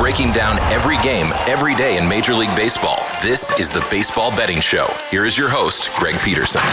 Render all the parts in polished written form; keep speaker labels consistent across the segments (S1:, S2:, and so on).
S1: breaking down every game, every day in Major League Baseball. This is the Baseball Betting Show. Here is your host, Greg Peterson.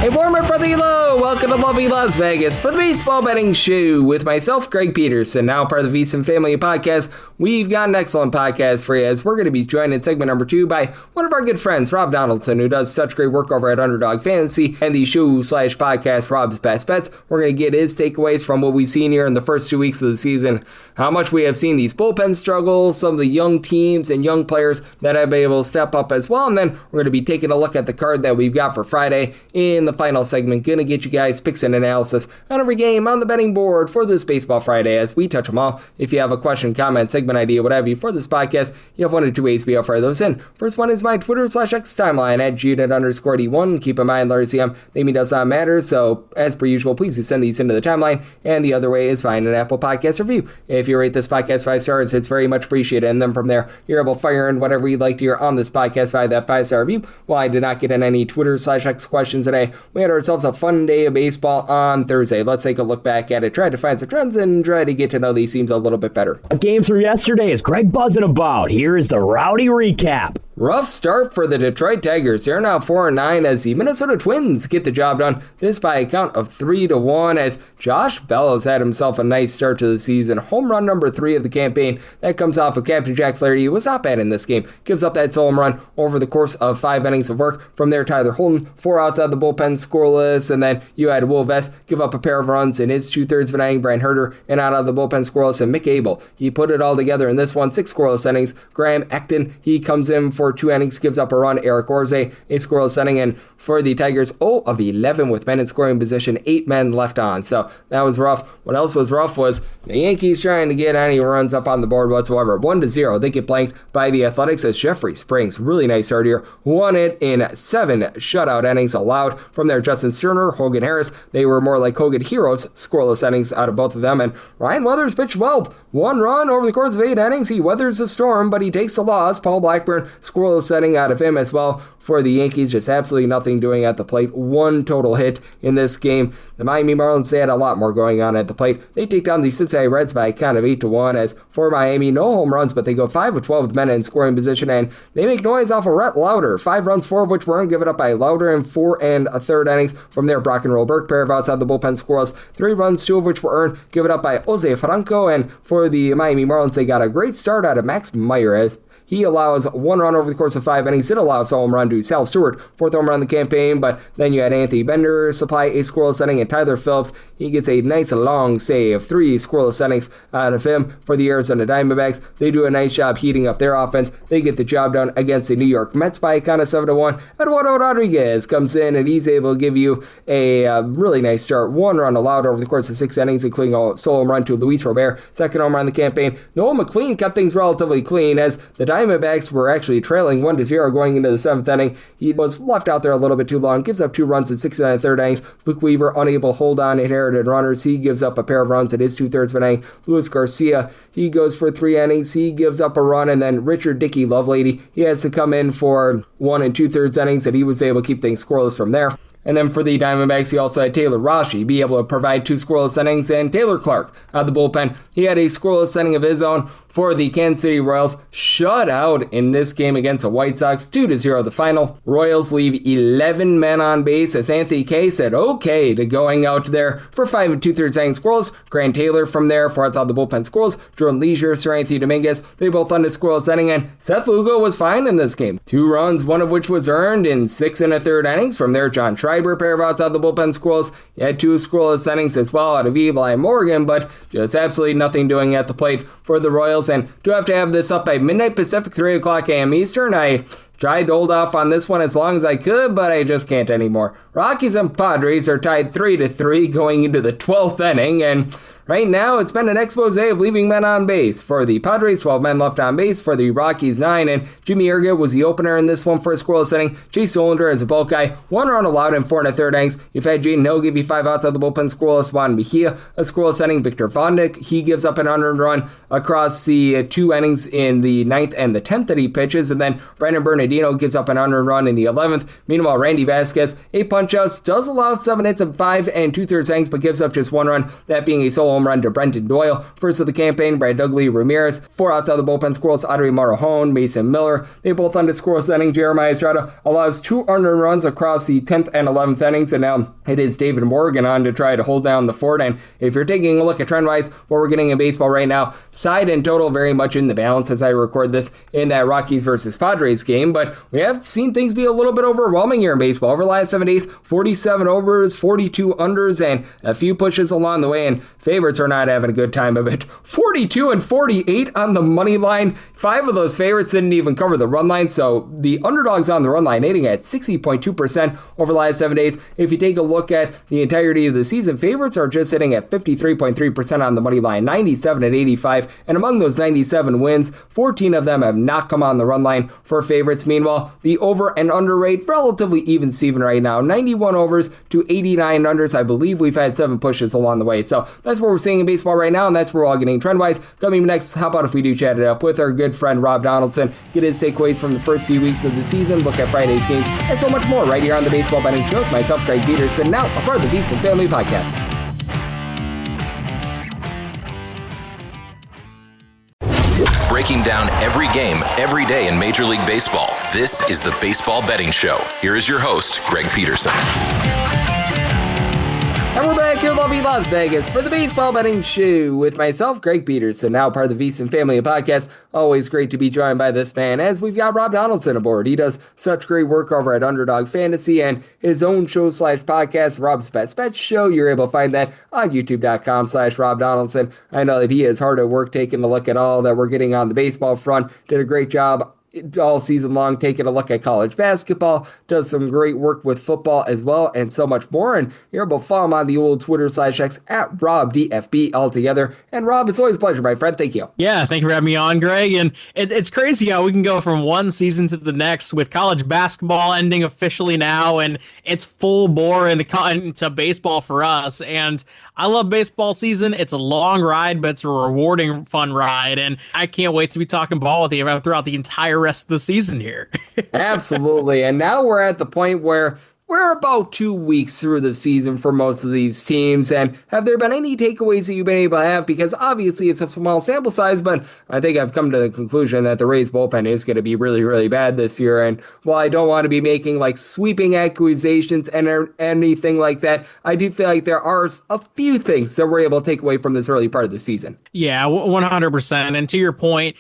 S2: A warmer for the low. Welcome to lovely Las Vegas for the Baseball Betting Show with myself, Greg Peterson, now part of the VSiN Family Podcast. We've got an excellent podcast for you as we're going to be joined in segment number 2 by one of our good friends, Rob Donaldson, who does such great work over at Underdog Fantasy and the show/podcast Rob's Best Bets. We're going to get his takeaways from what we've seen here in the first 2 weeks of the season, how much we have seen these bullpen struggles, some of the young teams and young players that have been able to step up as well. And then we're going to be taking a look at the card that we've got for Friday in the final segment. Going to get you guys picks and analysis on every game on the betting board for this Baseball Friday as we touch them all. If you have a question, comment, segment idea, whatever you for this podcast, you have one or two ways to be able to fire those in. First one is my Twitter/X timeline at @Junit_D1. Keep in mind, Larry CM, naming does not matter, so as per usual, please do send these into the timeline. And the other way is find an Apple Podcast review. If you rate this podcast 5 stars, it's very much appreciated. And then from there, you're able to fire in whatever you'd like to hear on this podcast via that 5-star review. While I did not get in any Twitter/X questions today, we had ourselves a fun day of baseball on Thursday. Let's take a look back at it, try to find some trends, and try to get to know these teams a little bit better.
S3: Games from yesterday is Greg buzzing about. Here is the rowdy recap.
S2: Rough start for the Detroit Tigers. They're now 4-9 as the Minnesota Twins get the job done. This by a count of 3-1 as Josh Bell has had himself a nice start to the season. Home run number 3 of the campaign. That comes off of Captain Jack Flaherty, who was not bad in this game. Gives up that solo home run over the course of 5 innings of work. From there, Tyler Holton, 4 outs out of the bullpen, scoreless. And then you had Will Vest give up a pair of runs in his 2/3 of an inning. Brian Herter, an out of the bullpen, scoreless. And Mick Abel, he put it all together in this one. 6 scoreless innings. Graham Acton, he comes in for 2 innings, gives up a run. Eric Orze, a scoreless inning. And for the Tigers, 0 of 11 with men in scoring position, 8 men left on. So that was rough. What else was rough was the Yankees trying to get any runs up on the board whatsoever. 1-0. They get blanked by the Athletics as Jeffrey Springs, really nice start here, won it in 7 shutout innings allowed. From there, Justin Sterner, Hogan Harris, they were more like Hogan heroes, scoreless innings out of both of them. And Ryan Weathers pitched well. 1 run over the course of 8 innings. He weathers the storm, but he takes the loss. Paul Blackburn, scoreless inning out of him as well. For the Yankees, just absolutely nothing doing at the plate. 1 total hit in this game. The Miami Marlins, they had a lot more going on at the plate. They take down the Cincinnati Reds by a count of 8-1 as for Miami, no home runs, but they go 5 of 12 with men in scoring position, and they make noise off of Rhett Lauder. 5 runs, 4 of which were given up by Lauder in 4 1/3 innings. From there, Brock and Roll Burke, pair of outside the bullpen, scoreless. 3 runs, 2 of which were earned, given up by Jose Franco, and for the Miami Marlins, they got a great start out of Max Meyer as he allows 1 run over the course of 5 innings. Did allow a home run to Sal Stewart, 4th home run of the campaign, but then you had Anthony Bender supply a scoreless inning, and Tyler Phillips, he gets a nice long save. 3 scoreless innings out of him for the Arizona Diamondbacks. They do a nice job heating up their offense. They get the job done against the New York Mets by a count of 7-1. Eduardo Rodriguez comes in, and he's able to give you a really nice start. 1 run allowed over the course of 6 innings, including a solo home run to Luis Robert, 2nd home run of the campaign. Noel McLean kept things relatively clean as the Diamondbacks were actually trailing 1-0 going into the 7th inning. He was left out there a little bit too long, gives up 2 runs in 6 1/3 innings. Luke Weaver unable to hold on inherited runners. He gives up a pair of runs in his 2/3 of an inning. Luis Garcia, he goes for 3 innings. He gives up a run, and then Richard Dickey Lovelady, he has to come in for 1 2/3 innings, and he was able to keep things scoreless from there. And then for the Diamondbacks, he also had Taylor Rashi be able to provide 2 scoreless innings, and Taylor Clark out of the bullpen, he had a scoreless inning of his own for the Kansas City Royals. Shut out in this game against the White Sox, 2-0 the final. Royals leave 11 men on base as Anthony Kay said okay to going out there for 5 2/3 innings scoreless. Grant Taylor from there, 4 outs out of the bullpen scoreless. Jordan Leisure, Sir Anthony Dominguez, they both on the scoreless inning, and Seth Lugo was fine in this game. 2 runs, 1 of which was earned in 6 1/3 innings. From there, John Schreiber, pair of outs out of the bullpen scoreless. You had 2 scoreless innings as well out of Eli Morgan, but just absolutely nothing doing at the plate for the Royals. And do have to have this up by midnight Pacific, 3 o'clock a.m. Eastern. I tried to hold off on this one as long as I could, but I just can't anymore. Rockies and Padres are tied 3-3 going into the 12th inning, and right now it's been an expose of leaving men on base. For the Padres, 12 men left on base. For the Rockies, 9, and Jimmy Erga was the opener in this one for a scoreless inning. Chase Solander as a bulk guy, 1 run allowed in 4 1/3 innings. You've had Jaden Hill give you 5 outs of the bullpen scoreless. Juan Mejia, a scoreless inning. Victor Vondick, he gives up an unearned run across the 2 innings in the 9th and the 10th that he pitches, and then Brandon Burnett Bernardino gives up an earned run in the 11th. Meanwhile, Randy Vasquez, 8 punch-outs, does allow 7 hits and 5 2/3 innings, but gives up just 1 run, that being a solo home run to Brenton Doyle. First of the campaign, Brad Dudley, Ramirez. 4 outs out of the bullpen, squirrels Audrey Marajón, Mason Miller. They both under scoreless inning. Jeremiah Estrada allows 2 earned runs across the 10th and 11th innings, and now it is David Morgan on to try to hold down the fort. And if you're taking a look at trend-wise, what we're getting in baseball right now, side and total very much in the balance as I record this in that Rockies versus Padres game, but we have seen things be a little bit overwhelming here in baseball. Over the last 7 days, 47 overs, 42 unders, and a few pushes along the way, and favorites are not having a good time of it. 42 and 48 on the money line. 5 of those favorites didn't even cover the run line, so the underdogs on the run line hitting at 60.2% over the last 7 days. If you take a look at the entirety of the season, favorites are just sitting at 53.3% on the money line, 97 at 85, and among those 97 wins, 14 of them have not come on the run line for favorites. Meanwhile, the over and under rate relatively even Steven right now, 91 overs to 89 unders. I believe we've had 7 pushes along the way, so that's what we're seeing in baseball right now, and that's where we're all getting trend-wise. Coming next, how about if we do chat it up with our good friend Rob Donaldson, get his takeaways from the first few weeks of the season, look at Friday's games, and so much more right here on the Baseball Betting Show with myself, Greg Peterson, now a part of the Beast and Family Podcast.
S1: Breaking down every game, every day in Major League Baseball. This is the Baseball Betting Show. Here is your host, Greg Peterson.
S2: And we're back here in lovely Las Vegas for the Baseball Betting Show with myself, Greg Peterson, now part of the VSiN Family Podcast. Always great to be joined by this man, as we've got Rob Donaldson aboard. He does such great work over at Underdog Fantasy and his own show/podcast, Rob's Best Bet Show. You're able to find that on youtube.com/Rob Donaldson. I know that he is hard at work taking a look at all that we're getting on the baseball front. Did a great job all season long, taking a look at college basketball, does some great work with football as well, and so much more. And you're able to follow him on the old Twitter/X at RobDFB altogether. And Rob, it's always a pleasure, my friend. Thank you.
S4: Yeah, thank you for having me on, Greg. And it's crazy how we can go from one season to the next with college basketball ending officially now, and it's full bore into baseball for us. And I love baseball season. It's a long ride, but it's a rewarding, fun ride. And I can't wait to be talking ball with you throughout the entire rest of the season here.
S2: Absolutely. And now we're at the point where we're about 2 weeks through the season for most of these teams, and have there been any takeaways that you've been able to have? Because obviously it's a small sample size, but I think I've come to the conclusion that the Rays bullpen is going to be really, really bad this year. And while I don't want to be making like sweeping accusations and anything like that, I do feel like there are a few things that we're able to take away from this early part of the season.
S4: Yeah, 100%. And to your point,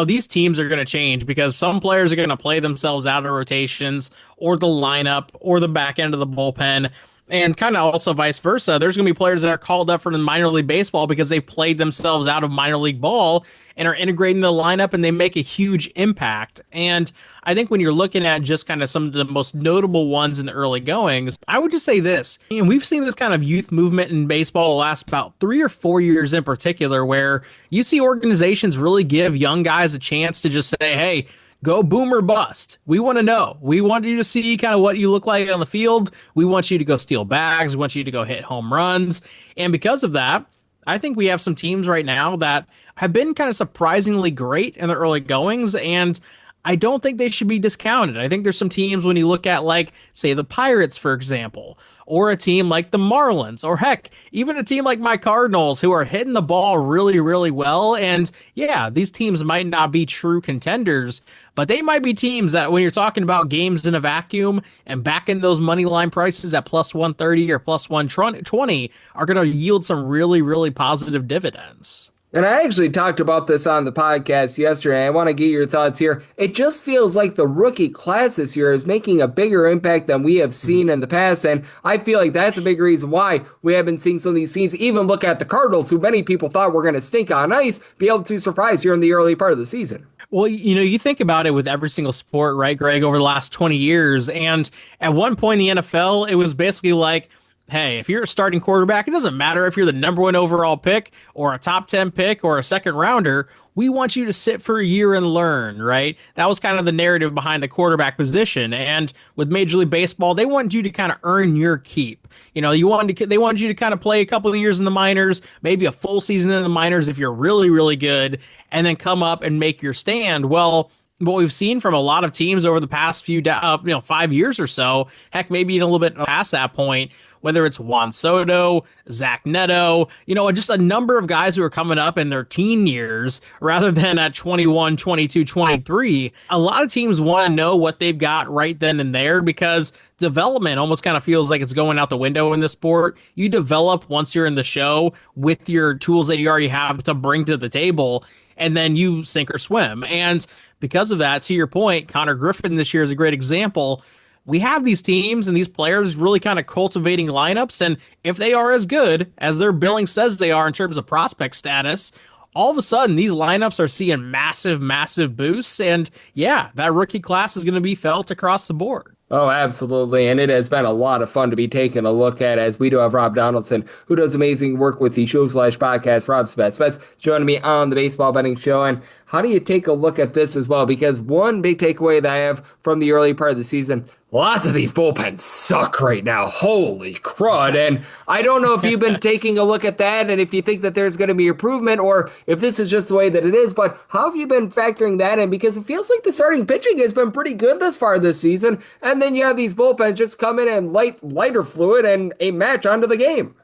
S4: these teams are going to change because some players are going to play themselves out of rotations or the lineup or the back end of the bullpen. And kind of also vice versa. There's going to be players that are called up for the minor league baseball because they played themselves out of minor league ball and are integrating the lineup, and they make a huge impact. And I think when you're looking at just kind of some of the most notable ones in the early goings, I would just say this. And we've seen this kind of youth movement in baseball the last about 3 or 4 years in particular, where you see organizations really give young guys a chance to just say, hey, go boom or bust. We want to know. We want you to see kind of what you look like on the field. We want you to go steal bags. We want you to go hit home runs. And because of that, I think we have some teams right now that have been kind of surprisingly great in the early goings, and I don't think they should be discounted. I think there's some teams when you look at, like, say, the Pirates, for example, or a team like the Marlins, or heck, even a team like my Cardinals, who are hitting the ball really, really well. And yeah, these teams might not be true contenders, but they might be teams that when you're talking about games in a vacuum and back in those money line prices at plus 130 or plus 120 are going to yield some really, really positive dividends.
S2: And I actually talked about this on the podcast yesterday. I want to get your thoughts here. It just feels like the rookie class this year is making a bigger impact than we have seen in the past. And I feel like that's a big reason why we have been seeing some of these teams, even look at the Cardinals, who many people thought were going to stink on ice, be able to surprise here in the early part of the season.
S4: Well, you think about it with every single sport, right, Greg, over the last 20 years. And at one point in the NFL, it was basically like, hey, if you're a starting quarterback, it doesn't matter if you're the number 1 overall pick or a top 10 pick or a second rounder. We want you to sit for a year and learn, right? That was kind of the narrative behind the quarterback position. And with Major League Baseball, they wanted you to kind of earn your keep. They wanted you to kind of play a couple of years in the minors, maybe a full season in the minors if you're really, really good, and then come up and make your stand. Well, what we've seen from a lot of teams over the past 5 years or so, heck, maybe even a little bit past that point, whether it's Juan Soto, Zach Neto, just a number of guys who are coming up in their teen years rather than at 21, 22, 23. A lot of teams want to know what they've got right then and there because development almost kind of feels like it's going out the window in this sport. You develop once you're in the show with your tools that you already have to bring to the table, and then you sink or swim. And because of that, to your point, Connor Griffin this year is a great example. We have these teams and these players really kind of cultivating lineups, and if they are as good as their billing says they are in terms of prospect status, all of a sudden these lineups are seeing massive, massive boosts, and yeah, that rookie class is going to be felt across the board.
S2: Oh, absolutely. And it has been a lot of fun to be taking a look at as we do have Rob Donaldson, who does amazing work with the show/podcast, Rob's Best Bets, joining me on the Baseball Betting Show. And how do you take a look at this as well? Because one big takeaway that I have from the early part of the season, lots of these bullpens suck right now. Holy crud. And I don't know if you've been taking a look at that and if you think that there's going to be improvement or if this is just the way that it is, but how have you been factoring that in? Because it feels like the starting pitching has been pretty good thus far this season, and then you have these bullpens just come in and lighter fluid and a match onto the game.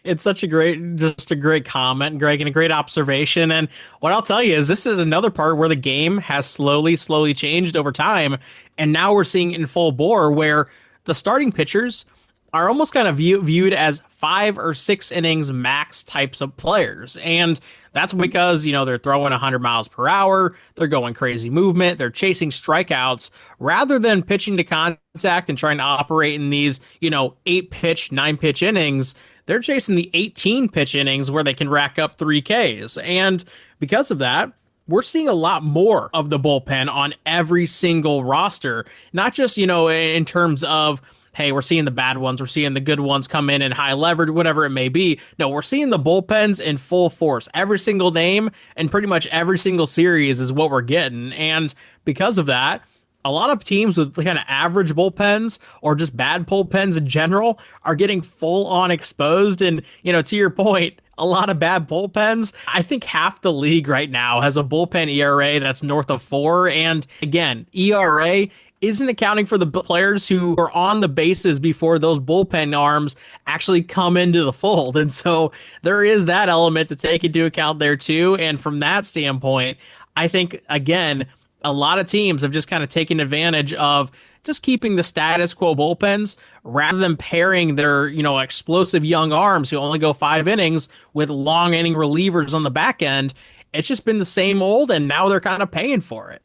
S4: It's such a great comment, Greg, and a great observation. And what I'll tell you is this is another part where the game has slowly changed over time. And now we're seeing it in full bore where the starting pitchers are almost kind of viewed as 5 or 6 innings max types of players. And that's because, they're throwing 100 miles per hour, they're going crazy movement, they're chasing strikeouts rather than pitching to contact and trying to operate in these, 8-pitch, 9-pitch innings. They're chasing the 18-pitch innings where they can rack up 3 Ks. And because of that, we're seeing a lot more of the bullpen on every single roster, not just, in terms of, hey, we're seeing the bad ones, we're seeing the good ones come in and high leverage, whatever it may be. No, we're seeing the bullpens in full force. Every single name and pretty much every single series is what we're getting. And because of that, a lot of teams with kind of average bullpens or just bad bullpens in general are getting full on exposed. And, to your point, a lot of bad bullpens. I think half the league right now has a bullpen ERA that's north of 4. And again, ERA isn't accounting for the players who are on the bases before those bullpen arms actually come into the fold. And so there is that element to take into account there too. And from that standpoint, I think, again, a lot of teams have just kind of taken advantage of just keeping the status quo bullpens rather than pairing their, explosive young arms who only go 5 innings with long inning relievers on the back end. It's just been the same old, and now they're kind of paying for it.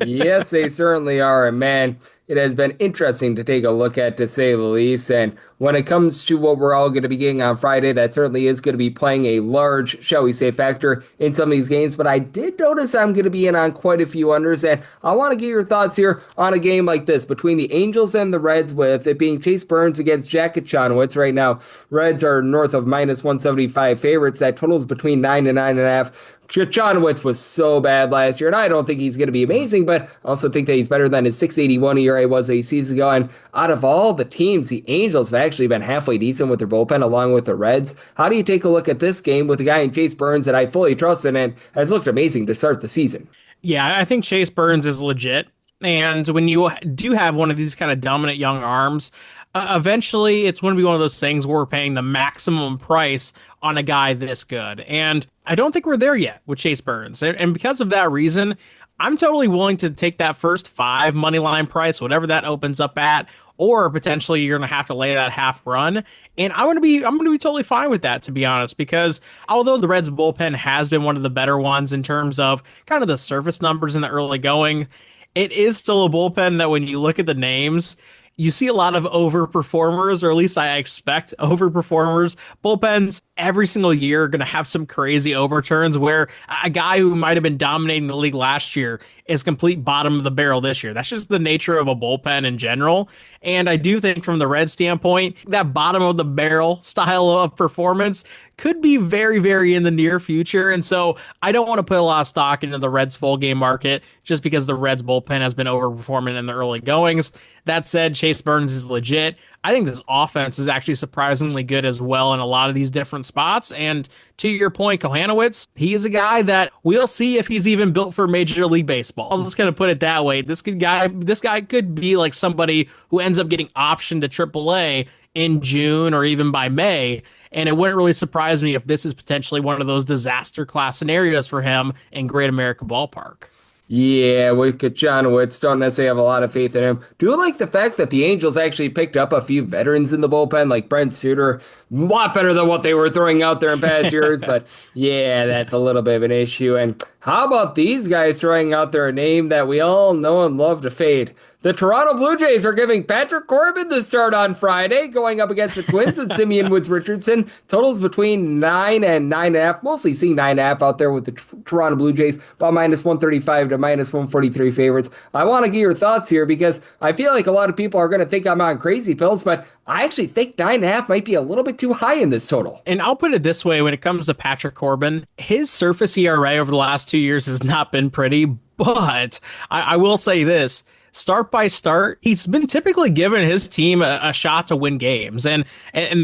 S2: Yes, they certainly are. And man, it has been interesting to take a look at, to say the least. And when it comes to what we're all going to be getting on Friday, that certainly is going to be playing a large, shall we say, factor in some of these games. But I did notice I'm going to be in on quite a few unders. And I want to get your thoughts here on a game like this between the Angels and the Reds, with it being Chase Burns against Jack Chonowitz. Right now, Reds are north of minus 175 favorites. That totals between 9 and 9.5. Chonowitz was so bad last year, and I don't think he's going to be amazing, but I also think that he's better than his 6.81 ERA was a season ago. And out of all the teams, the Angels have actually been halfway decent with their bullpen along with the Reds. How do you take a look at this game with a guy in Chase Burns that I fully trust in and has looked amazing to start the season?
S4: Yeah, I think Chase Burns is legit. And when you do have one of these kind of dominant young arms, eventually it's going to be one of those things where we're paying the maximum price on a guy this good. And I don't think we're there yet with Chase Burns. And because of that reason, I'm totally willing to take that first 5 money line price, whatever that opens up at, or potentially you're going to have to lay that half run. And I'm going to be totally fine with that, to be honest, because although the Reds bullpen has been one of the better ones in terms of kind of the surface numbers in the early going, it is still a bullpen that when you look at the names, you see a lot of overperformers, or at least I expect overperformers. Bullpens every single year are going to have some crazy overturns where a guy who might have been dominating the league last year is complete bottom of the barrel this year. That's just the nature of a bullpen in general. And I do think from the Red standpoint, that bottom of the barrel style of performance could be very, very in the near future. And so I don't want to put a lot of stock into the Reds full game market just because the Reds bullpen has been overperforming in the early goings. That said, Chase Burns is legit. I think this offense is actually surprisingly good as well in a lot of these different spots. And to your point, Kohanowitz, he is a guy that we'll see if he's even built for Major League Baseball. I'm just going to put it that way. This guy could be like somebody who ends up getting optioned to AAA in June or even by May. And it wouldn't really surprise me if this is potentially one of those disaster class scenarios for him in Great America Ballpark.
S2: Yeah, with Kohanowitz, don't necessarily have a lot of faith in him. Do like the fact that the Angels actually picked up a few veterans in the bullpen, like Brent Suter. A lot better than what they were throwing out there in past years, but yeah, that's a little bit of an issue. And how about these guys throwing out there a name that we all know and love to fade? The Toronto Blue Jays are giving Patrick Corbin the start on Friday, going up against the Twins and Simeon Woods Richardson. Totals between 9 and 9.5. Mostly seeing 9.5 out there with the Toronto Blue Jays, about minus 135 to minus 143 favorites. I want to get your thoughts here because I feel like a lot of people are going to think I'm on crazy pills, but I actually think 9.5 might be a little bit too high in this total.
S4: And I'll put it this way, when it comes to Patrick Corbin, his surface ERA over the last 2 years has not been pretty, but I will say this. Start by start, he's been typically giving his team a shot to win games. And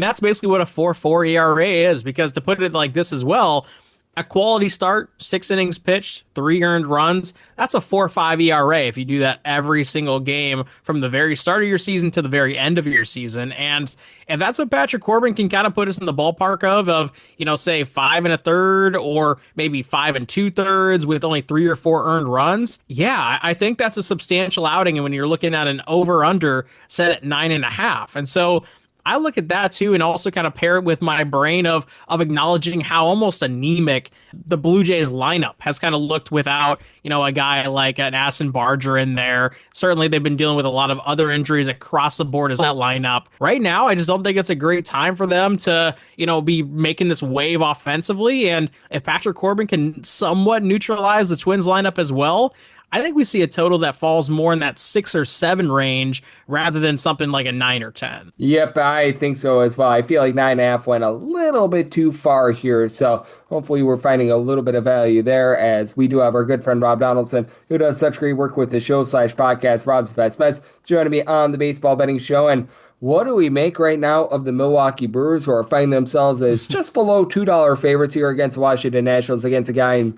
S4: that's basically what a 4.4 ERA is, because to put it like this as well, a quality start, 6 innings pitched, 3 earned runs, that's a 4.5 ERA if you do that every single game from the very start of your season to the very end of your season. And that's what Patrick Corbin can kind of put us in the ballpark of, say 5 1/3 or maybe 5 2/3 with only 3 or 4 earned runs. Yeah, I think that's a substantial outing. And when you're looking at an over-under set at 9.5. And so I look at that too, and also kind of pair it with my brain of acknowledging how almost anemic the Blue Jays lineup has kind of looked without, a guy like an Aston Barger in there. Certainly they've been dealing with a lot of other injuries across the board as that lineup. Right now, I just don't think it's a great time for them to, be making this wave offensively. And if Patrick Corbin can somewhat neutralize the Twins lineup as well, I think we see a total that falls more in that 6 or 7 range rather than something like a 9 or 10.
S2: Yep, I think so as well. I feel like 9.5 went a little bit too far here, so hopefully we're finding a little bit of value there, as we do have our good friend Rob Donaldson, who does such great work with the show/podcast, Rob's Best Bets, joining me on the Baseball Betting Show. And what do we make right now of the Milwaukee Brewers, who are finding themselves as just below $2 favorites here against the Washington Nationals, against a guy in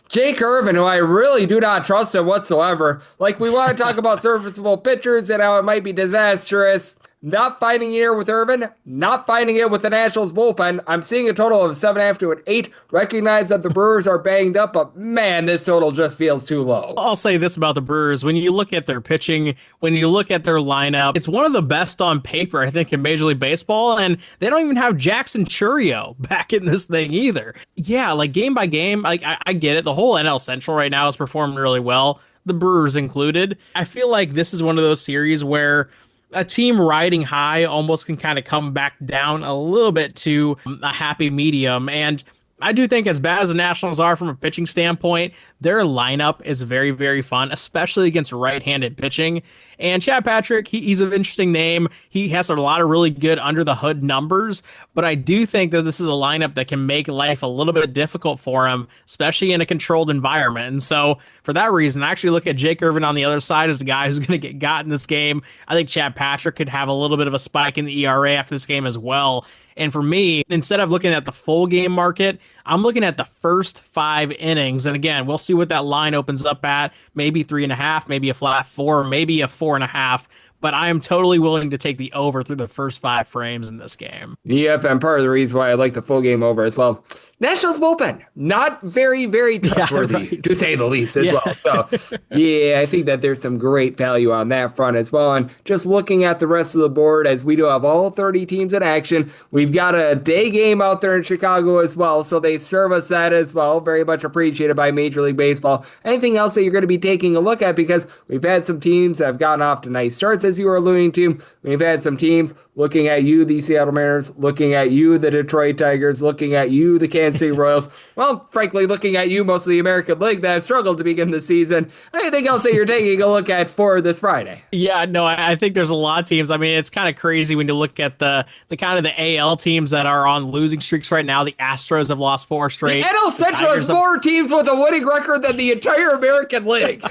S2: Jake Irvin, who I really do not trust him whatsoever. Like, we want to talk about serviceable pitchers and how it might be disastrous. Not finding it here with Irvin, not finding it with the Nationals bullpen. I'm seeing a total of 7.5 to an 8. Recognize that the Brewers are banged up, but man, this total just feels too low.
S4: I'll say this about the Brewers. When you look at their pitching, when you look at their lineup, it's one of the best on paper, I think, in Major League Baseball, and they don't even have Jackson Chourio back in this thing either. Yeah, like game by game, I get it. The whole NL Central right now is performing really well, the Brewers included. I feel like this is one of those series where a team riding high almost can kind of come back down a little bit to a happy medium. And I do think, as bad as the Nationals are from a pitching standpoint, their lineup is very, very fun, especially against right-handed pitching. And Chad Patrick, he's an interesting name. He has a lot of really good under-the-hood numbers, but I do think that this is a lineup that can make life a little bit difficult for him, especially in a controlled environment. And so, for that reason, I actually look at Jake Irvin on the other side as the guy who's going to get got in this game. I think Chad Patrick could have a little bit of a spike in the ERA after this game as well. And for me, instead of looking at the full game market, I'm looking at the first 5 innings. And again, we'll see what that line opens up at. Maybe 3.5, maybe a flat 4, maybe a 4.5. But I am totally willing to take the over through the first 5 frames in this game.
S2: Yep, and part of the reason why I like the full game over as well. Nationals bullpen, not very, very trustworthy, to say the least, as well. So, yeah, I think that there's some great value on that front as well. And just looking at the rest of the board, as we do have all 30 teams in action, we've got a day game out there in Chicago as well, so they serve us that as well. Very much appreciated by Major League Baseball. Anything else that you're going to be taking a look at? Because we've had some teams that have gotten off to nice starts, as you were alluding to. We've had some teams looking at you, the Seattle Mariners, looking at you, the Detroit Tigers, looking at you, the Kansas City Royals. Well, frankly, looking at you, most of the American League that have struggled to begin the season. Anything else that you're taking a look at for this Friday?
S4: Yeah, no, I think there's a lot of teams. I mean, it's kind of crazy when you look at the kind of the AL teams that are on losing streaks right now. The Astros have lost 4 straight.
S2: The NL Central has more teams with a winning record than the entire American League.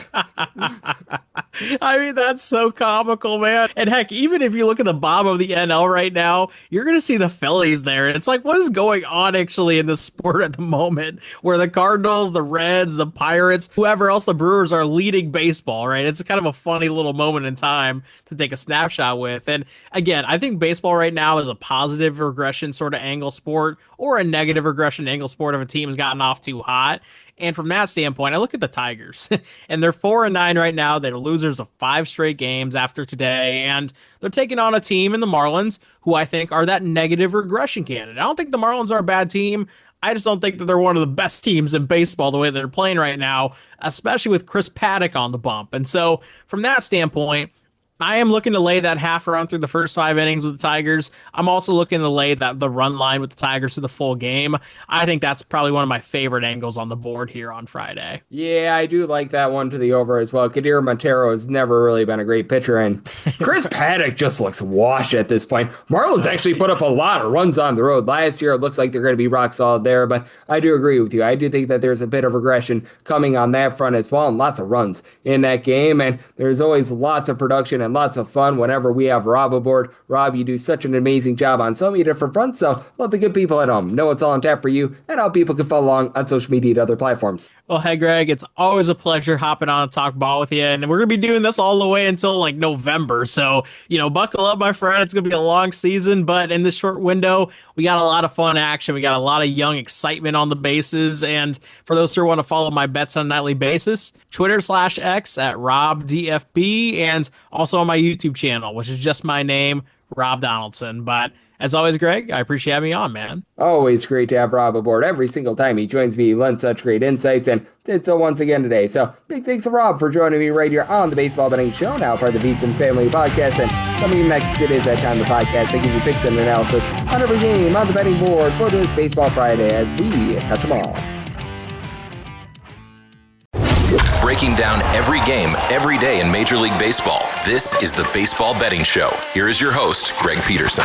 S4: I mean, that's so comical, man. And heck, even if you look at the bottom of the NL right now, you're going to see the Phillies there. And it's like, what is going on actually in the sport at the moment where the Cardinals, the Reds, the Pirates, whoever else, the Brewers are leading baseball, right? It's kind of a funny little moment in time to take a snapshot with. And again, I think baseball right now is a positive regression sort of angle sport or a negative regression angle sport if a team has gotten off too hot. And from that standpoint, I look at the Tigers, and they're 4-9 right now. They're losers of 5 straight games after today, and they're taking on a team in the Marlins who I think are that negative regression candidate. I don't think the Marlins are a bad team. I just don't think that they're one of the best teams in baseball the way they're playing right now, especially with Chris Paddock on the bump. And so from that standpoint, I am looking to lay that half run through the first 5 innings with the Tigers. I'm also looking to lay the run line with the Tigers through the full game. I think that's probably one of my favorite angles on the board here on Friday.
S2: Yeah, I do like that one to the over as well. Kadir Montero has never really been a great pitcher, and Chris Paddock just looks washed at this point. Marlins actually put up a lot of runs on the road last year. It looks like they're going to be rock solid there, but I do agree with you. I do think that there's a bit of regression coming on that front as well, and lots of runs in that game, and there's always lots of production and lots of fun whenever we have Rob aboard. Rob, you do such an amazing job on so many different fronts, so let the good people at home know what's all on tap for you and how people can follow along on social media and other platforms.
S4: Well, hey, Greg, it's always a pleasure hopping on and talk ball with you, and we're going to be doing this all the way until like November, so, buckle up, my friend. It's going to be a long season, but in this short window, we got a lot of fun action. We got a lot of young excitement on the bases, and for those who want to follow my bets on a nightly basis, Twitter/X at RobDFB, and also on my YouTube channel, which is just my name, Rob Donaldson. But as always, Greg, I appreciate having me on, man.
S2: Always great to have Rob aboard. Every single time he joins me, he lends such great insights, and did so once again today. So big thanks to Rob for joining me right here on the Baseball Betting Show, now part of the VSiN Family Podcast. And coming in next, it is that time of the podcast that gives you picks and analysis on every game on the betting board for this Baseball Friday as we touch them all.
S1: Breaking down every game, every day in Major League Baseball. This is the Baseball Betting Show. Here is your host, Greg Peterson.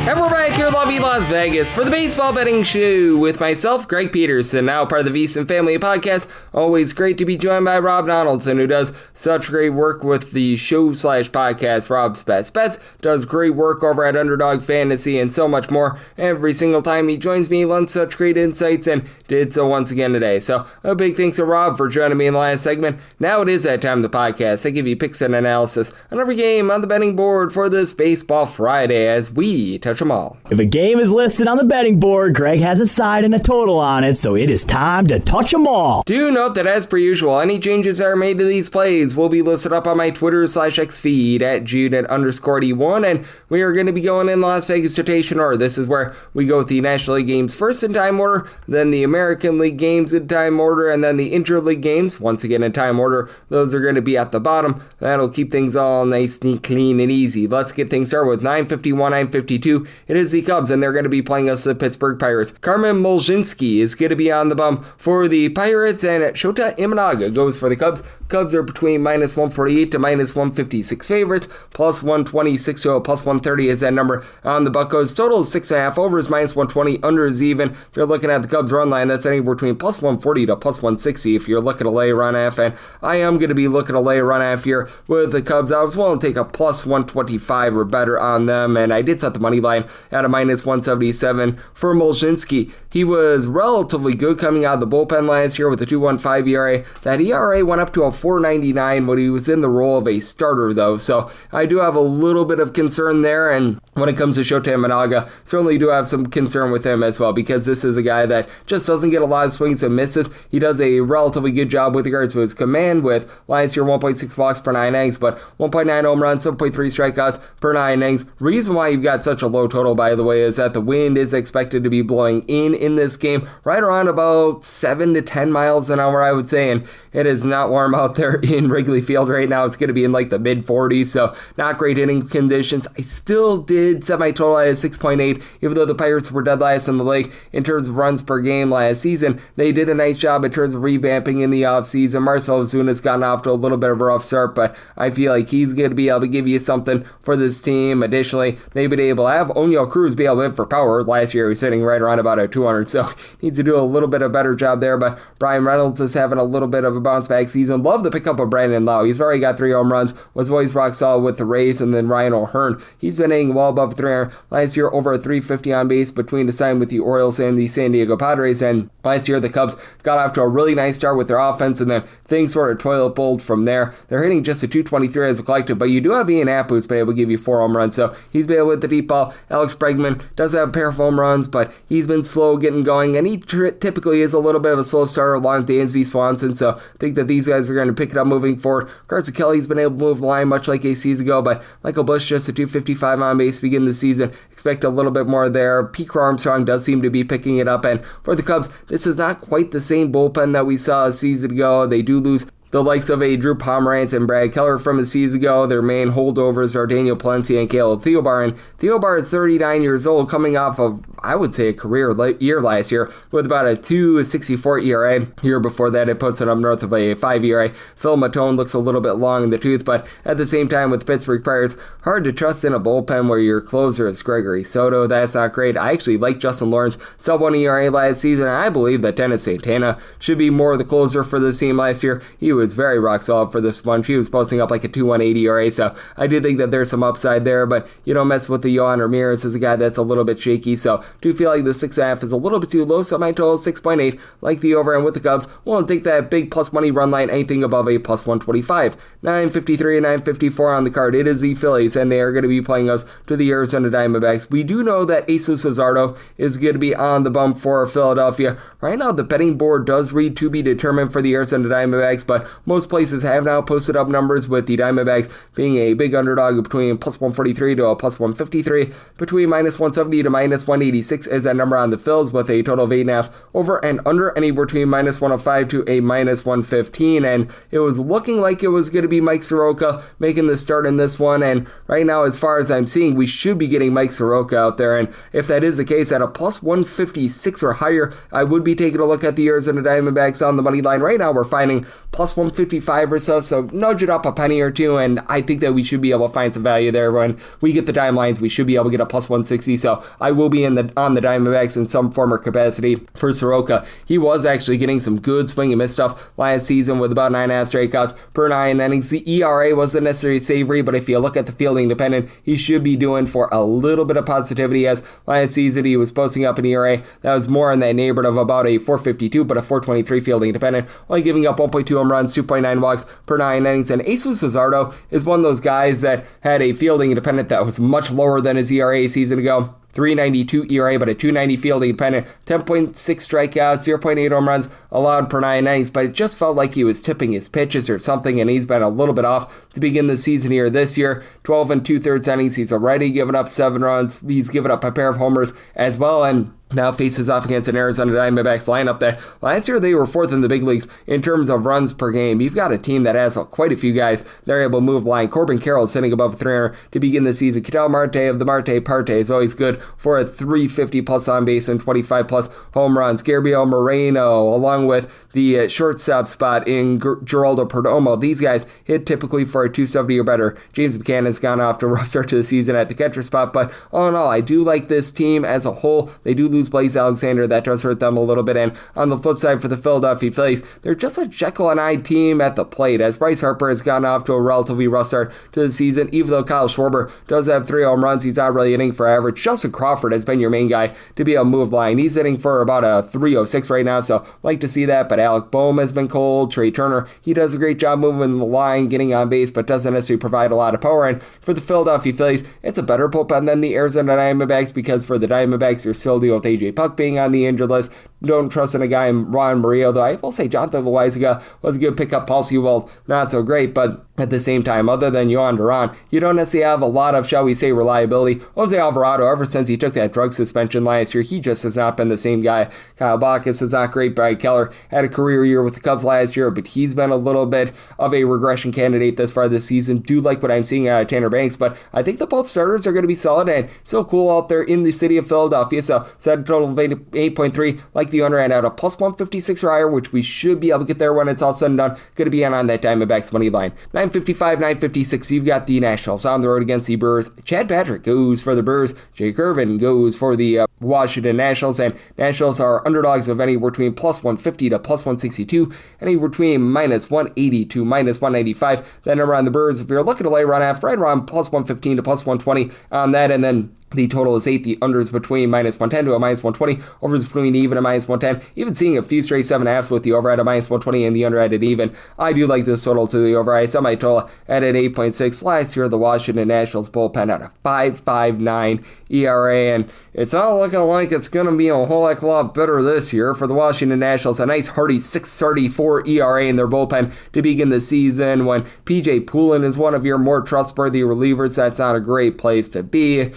S2: And we're back here in lovely Las Vegas for the Baseball Betting Show with myself, Greg Peterson, now part of the VSiN Family Podcast. Always great to be joined by Rob Donaldson, who does such great work with the show/podcast, Rob's Best Bets, does great work over at Underdog Fantasy and so much more. Every single time he joins me, he lends such great insights and did so once again today. So a big thanks to Rob for joining me in the last segment. Now it is that time of the podcast. I give you picks and analysis on every game on the betting board for this Baseball Friday as we touch them all.
S3: If a game is listed on the betting board, Greg has a side and a total on it, so it is time to touch them all.
S2: Do note that as per usual, any changes that are made to these plays will be listed up on my Twitter/X feed at Jude_D1, and we are going to be going in Las Vegas rotation order. This is where we go with the National League games first in time order, then the American League games in time order, and then the Interleague games, once again in time order. Those are going to be at the bottom. That'll keep things all nice and clean and easy. Let's get things started with 9:51, 9:52. It is the Cubs, and they're going to be playing us the Pittsburgh Pirates. Carmen Mulzinski is going to be on the bump for the Pirates, and Shota Imanaga goes for the Cubs. Cubs are between minus 148 to minus 156 favorites, plus 126 to plus 130 is that number on the Buccos. Total is 6.5, over is minus 120, under is even. If you're looking at the Cubs run line, that's anywhere between plus 140 to plus 160 if you're looking to lay a run half, and I am going to be looking to lay a run half here with the Cubs. I was willing to take a plus 125 or better on them, and I did set the money line at a minus 177 for Mulzinski. He was relatively good coming out of the bullpen last year with a 2.15 ERA. That ERA went up to a 4.99 when he was in the role of a starter, though, so I do have a little bit of concern there, and when it comes to Shota Imanaga, certainly do have some concern with him as well, because this is a guy that just doesn't get a lot of swings and misses. He does a relatively good job with regards to his command, with last year 1.6 walks per 9 innings, but 1.9 home runs, 7.3 strikeouts per 9 innings. Reason why you've got such a low total, by the way, is that the wind is expected to be blowing in this game right around about 7 to 10 miles an hour, I would say, and it is not warm out there in Wrigley Field right now. It's going to be in like the mid 40s, so not great hitting conditions. I still did set my total at 6.8, even though the Pirates were dead last in the league in terms of runs per game last season. They did a nice job in terms of revamping in the offseason. Marcell Ozuna's gotten off to a little bit of a rough start, but I feel like he's going to be able to give you something for this team. Additionally, they've been able to have Oneil Cruz be able to hit for power. Last year he was sitting right around about a 200, so needs to do a little bit of a better job there, but Brian Reynolds is having a little bit of a bounce back season. Love the pickup of Brandon Lau. He's already got 3 home runs, was always rock solid with the Rays, and then Ryan O'Hearn. He's been hitting well above 300. Last year, over a 350 on base between the sign with the Orioles and the San Diego Padres, and last year the Cubs got off to a really nice start with their offense, and then things sort of toilet bowled from there. They're hitting just a 223 as a collective, but you do have Ian Happ, who's been able to give you 4 home runs, so he's been able to hit the deep ball. Alex Bregman does have a pair of home runs, but he's been slow getting going, and he typically is a little bit of a slow starter along with Dansby Swanson, so I think that these guys are going to pick it up moving forward. Carson Kelly's been able to move the line much like a season ago, but Michael Busch just a 255 on base to begin the season. Expect a little bit more there. Pete Armstrong does seem to be picking it up, and for the Cubs, this is not quite the same bullpen that we saw a season ago. They do lose the likes of a Drew Pomeranz and Brad Keller from a season ago. Their main holdovers are Daniel Palencia and Caleb Thielbar, and Thielbar is 39 years old, coming off of, I would say, a career year last year with about a 2.64 ERA. Year before that, it puts it up north of a 5 ERA. Phil Matone looks a little bit long in the tooth, but at the same time with the Pittsburgh Pirates, hard to trust in a bullpen where your closer is Gregory Soto. That's not great. I actually like Justin Lawrence, sub 1 ERA last season, and I believe that Dennis Santana should be more of the closer for this team last year. He was very rock solid for this bunch. He was posting up like a 2.180 ERA, so I do think that there's some upside there, but you don't mess with the Yohan Ramirez as a guy that's a little bit shaky, so do feel like the 6.5 is a little bit too low, so my total is 6.8, like the over, and with the Cubs, we'll take that big plus money run line, anything above a plus 125. 953 and 954 on the card. It is the Phillies, and they are going to be playing us to the Arizona Diamondbacks. We do know that Jesus Luzardo is going to be on the bump for Philadelphia. Right now, the betting board does read to be determined for the Arizona Diamondbacks, but most places have now posted up numbers with the Diamondbacks being a big underdog between plus 143 to a plus 153, between minus 170 to minus 186 is that number on the Phils, with a total of 8.5 over and under anywhere between minus 105 to a minus 115, and it was looking like it was going to be Mike Soroka making the start in this one, and right now, as far as I'm seeing, we should be getting Mike Soroka out there, and if that is the case, at a plus 156 or higher, I would be taking a look at the Arizona Diamondbacks on the money line. Right now, we're finding plus 155 or so nudge it up a penny or two, and I think that we should be able to find some value there. When we get the dime lines, we should be able to get a plus 160, so I will be on the Diamondbacks in some form or capacity. For Soroka, he was actually getting some good swing and miss stuff last season with about 9.5 strikeouts per 9 innings. The ERA wasn't necessarily savory, but if you look at the fielding dependent, he should be doing for a little bit of positivity, as last season he was posting up an ERA that was more in that neighborhood of about a 452, but a 423 fielding dependent, only giving up 1.2 home runs, 2.9 walks per 9 innings, and Jesus Luzardo is one of those guys that had a fielding independent that was much lower than his ERA a season ago. 3.92 ERA, but a 2.90 fielding independent, 10.6 strikeouts, 0.8 home runs allowed per 9 innings, but it just felt like he was tipping his pitches or something, and he's been a little bit off to begin the season here this year. 12 2/3 innings, he's already given up 7 runs, he's given up a pair of homers as well, and now faces off against an Arizona Diamondbacks lineup that last year they were 4th in the big leagues in terms of runs per game. You've got a team that has quite a few guys they're able to move the line. Corbin Carroll sitting above 300 to begin the season. Ketel Marte of the Marte Parte is always good for a 350 plus on base and 25 plus home runs. Gabriel Moreno, along with the shortstop spot in Geraldo Perdomo, these guys hit typically for a 270 or better. James Buchanan's gone off to a rough start to the season at the catcher spot, but all in all, I do like this team as a whole. They do lose Blaze Alexander. That does hurt them a little bit. And on the flip side for the Philadelphia Phillies, they're just a Jekyll and Hyde team at the plate, as Bryce Harper has gone off to a relatively rough start to the season. Even though Kyle Schwarber does have 3 home runs, he's not really hitting for average. Just a Crawford has been your main guy to be able to move the line. He's hitting for about a 306 right now, so like to see that. But Alec Boehm has been cold. Trey Turner, he does a great job moving the line, getting on base, but doesn't necessarily provide a lot of power. And for the Philadelphia Phillies, it's a better bullpen than the Arizona Diamondbacks, because for the Diamondbacks, you're still dealing with AJ Puck being on the injured list. Don't trust in a guy in Ron Murillo, though I will say Jonathan Loaizaga was a good pickup. Paul Sewell, not so great, but at the same time, other than Yohan Duran, you don't necessarily have a lot of, shall we say, reliability. Jose Alvarado, ever since he took that drug suspension last year, he just has not been the same guy. Kyle Backus is not great. Brad Keller had a career year with the Cubs last year, but he's been a little bit of a regression candidate this far this season. Do like what I'm seeing out of Tanner Banks, but I think that both starters are going to be solid and so cool out there in the city of Philadelphia. So set a total of 8.3, like the under, and out a plus 156 or higher, which we should be able to get there when it's all said and done. Going to be on that Diamondbacks money line. 955, 956, you've got the Nationals on the road against the Brewers. Chad Patrick goes for the Brewers. Jake Irvin goes for the Washington Nationals, and Nationals are underdogs of anywhere between plus 150 to plus 162, anywhere between minus 180 to minus 195. That number on the Brewers, if you're looking to lay run half, right around plus 115 to plus 120 on that, and then the total is 8. The unders between minus 110 to a minus 120. Overs between even and minus 110. Even seeing a few straight 7.5s with the over at a minus 120 and the under at an even. I do like this total to the over. I set my total at an 8.6. Last year, the Washington Nationals bullpen had a 5.59 ERA, and it's not looking like it's going to be a whole heck of a lot better this year for the Washington Nationals. A nice hearty 6.34 ERA in their bullpen to begin the season. When PJ Poulin is one of your more trustworthy relievers, that's not a great place to be.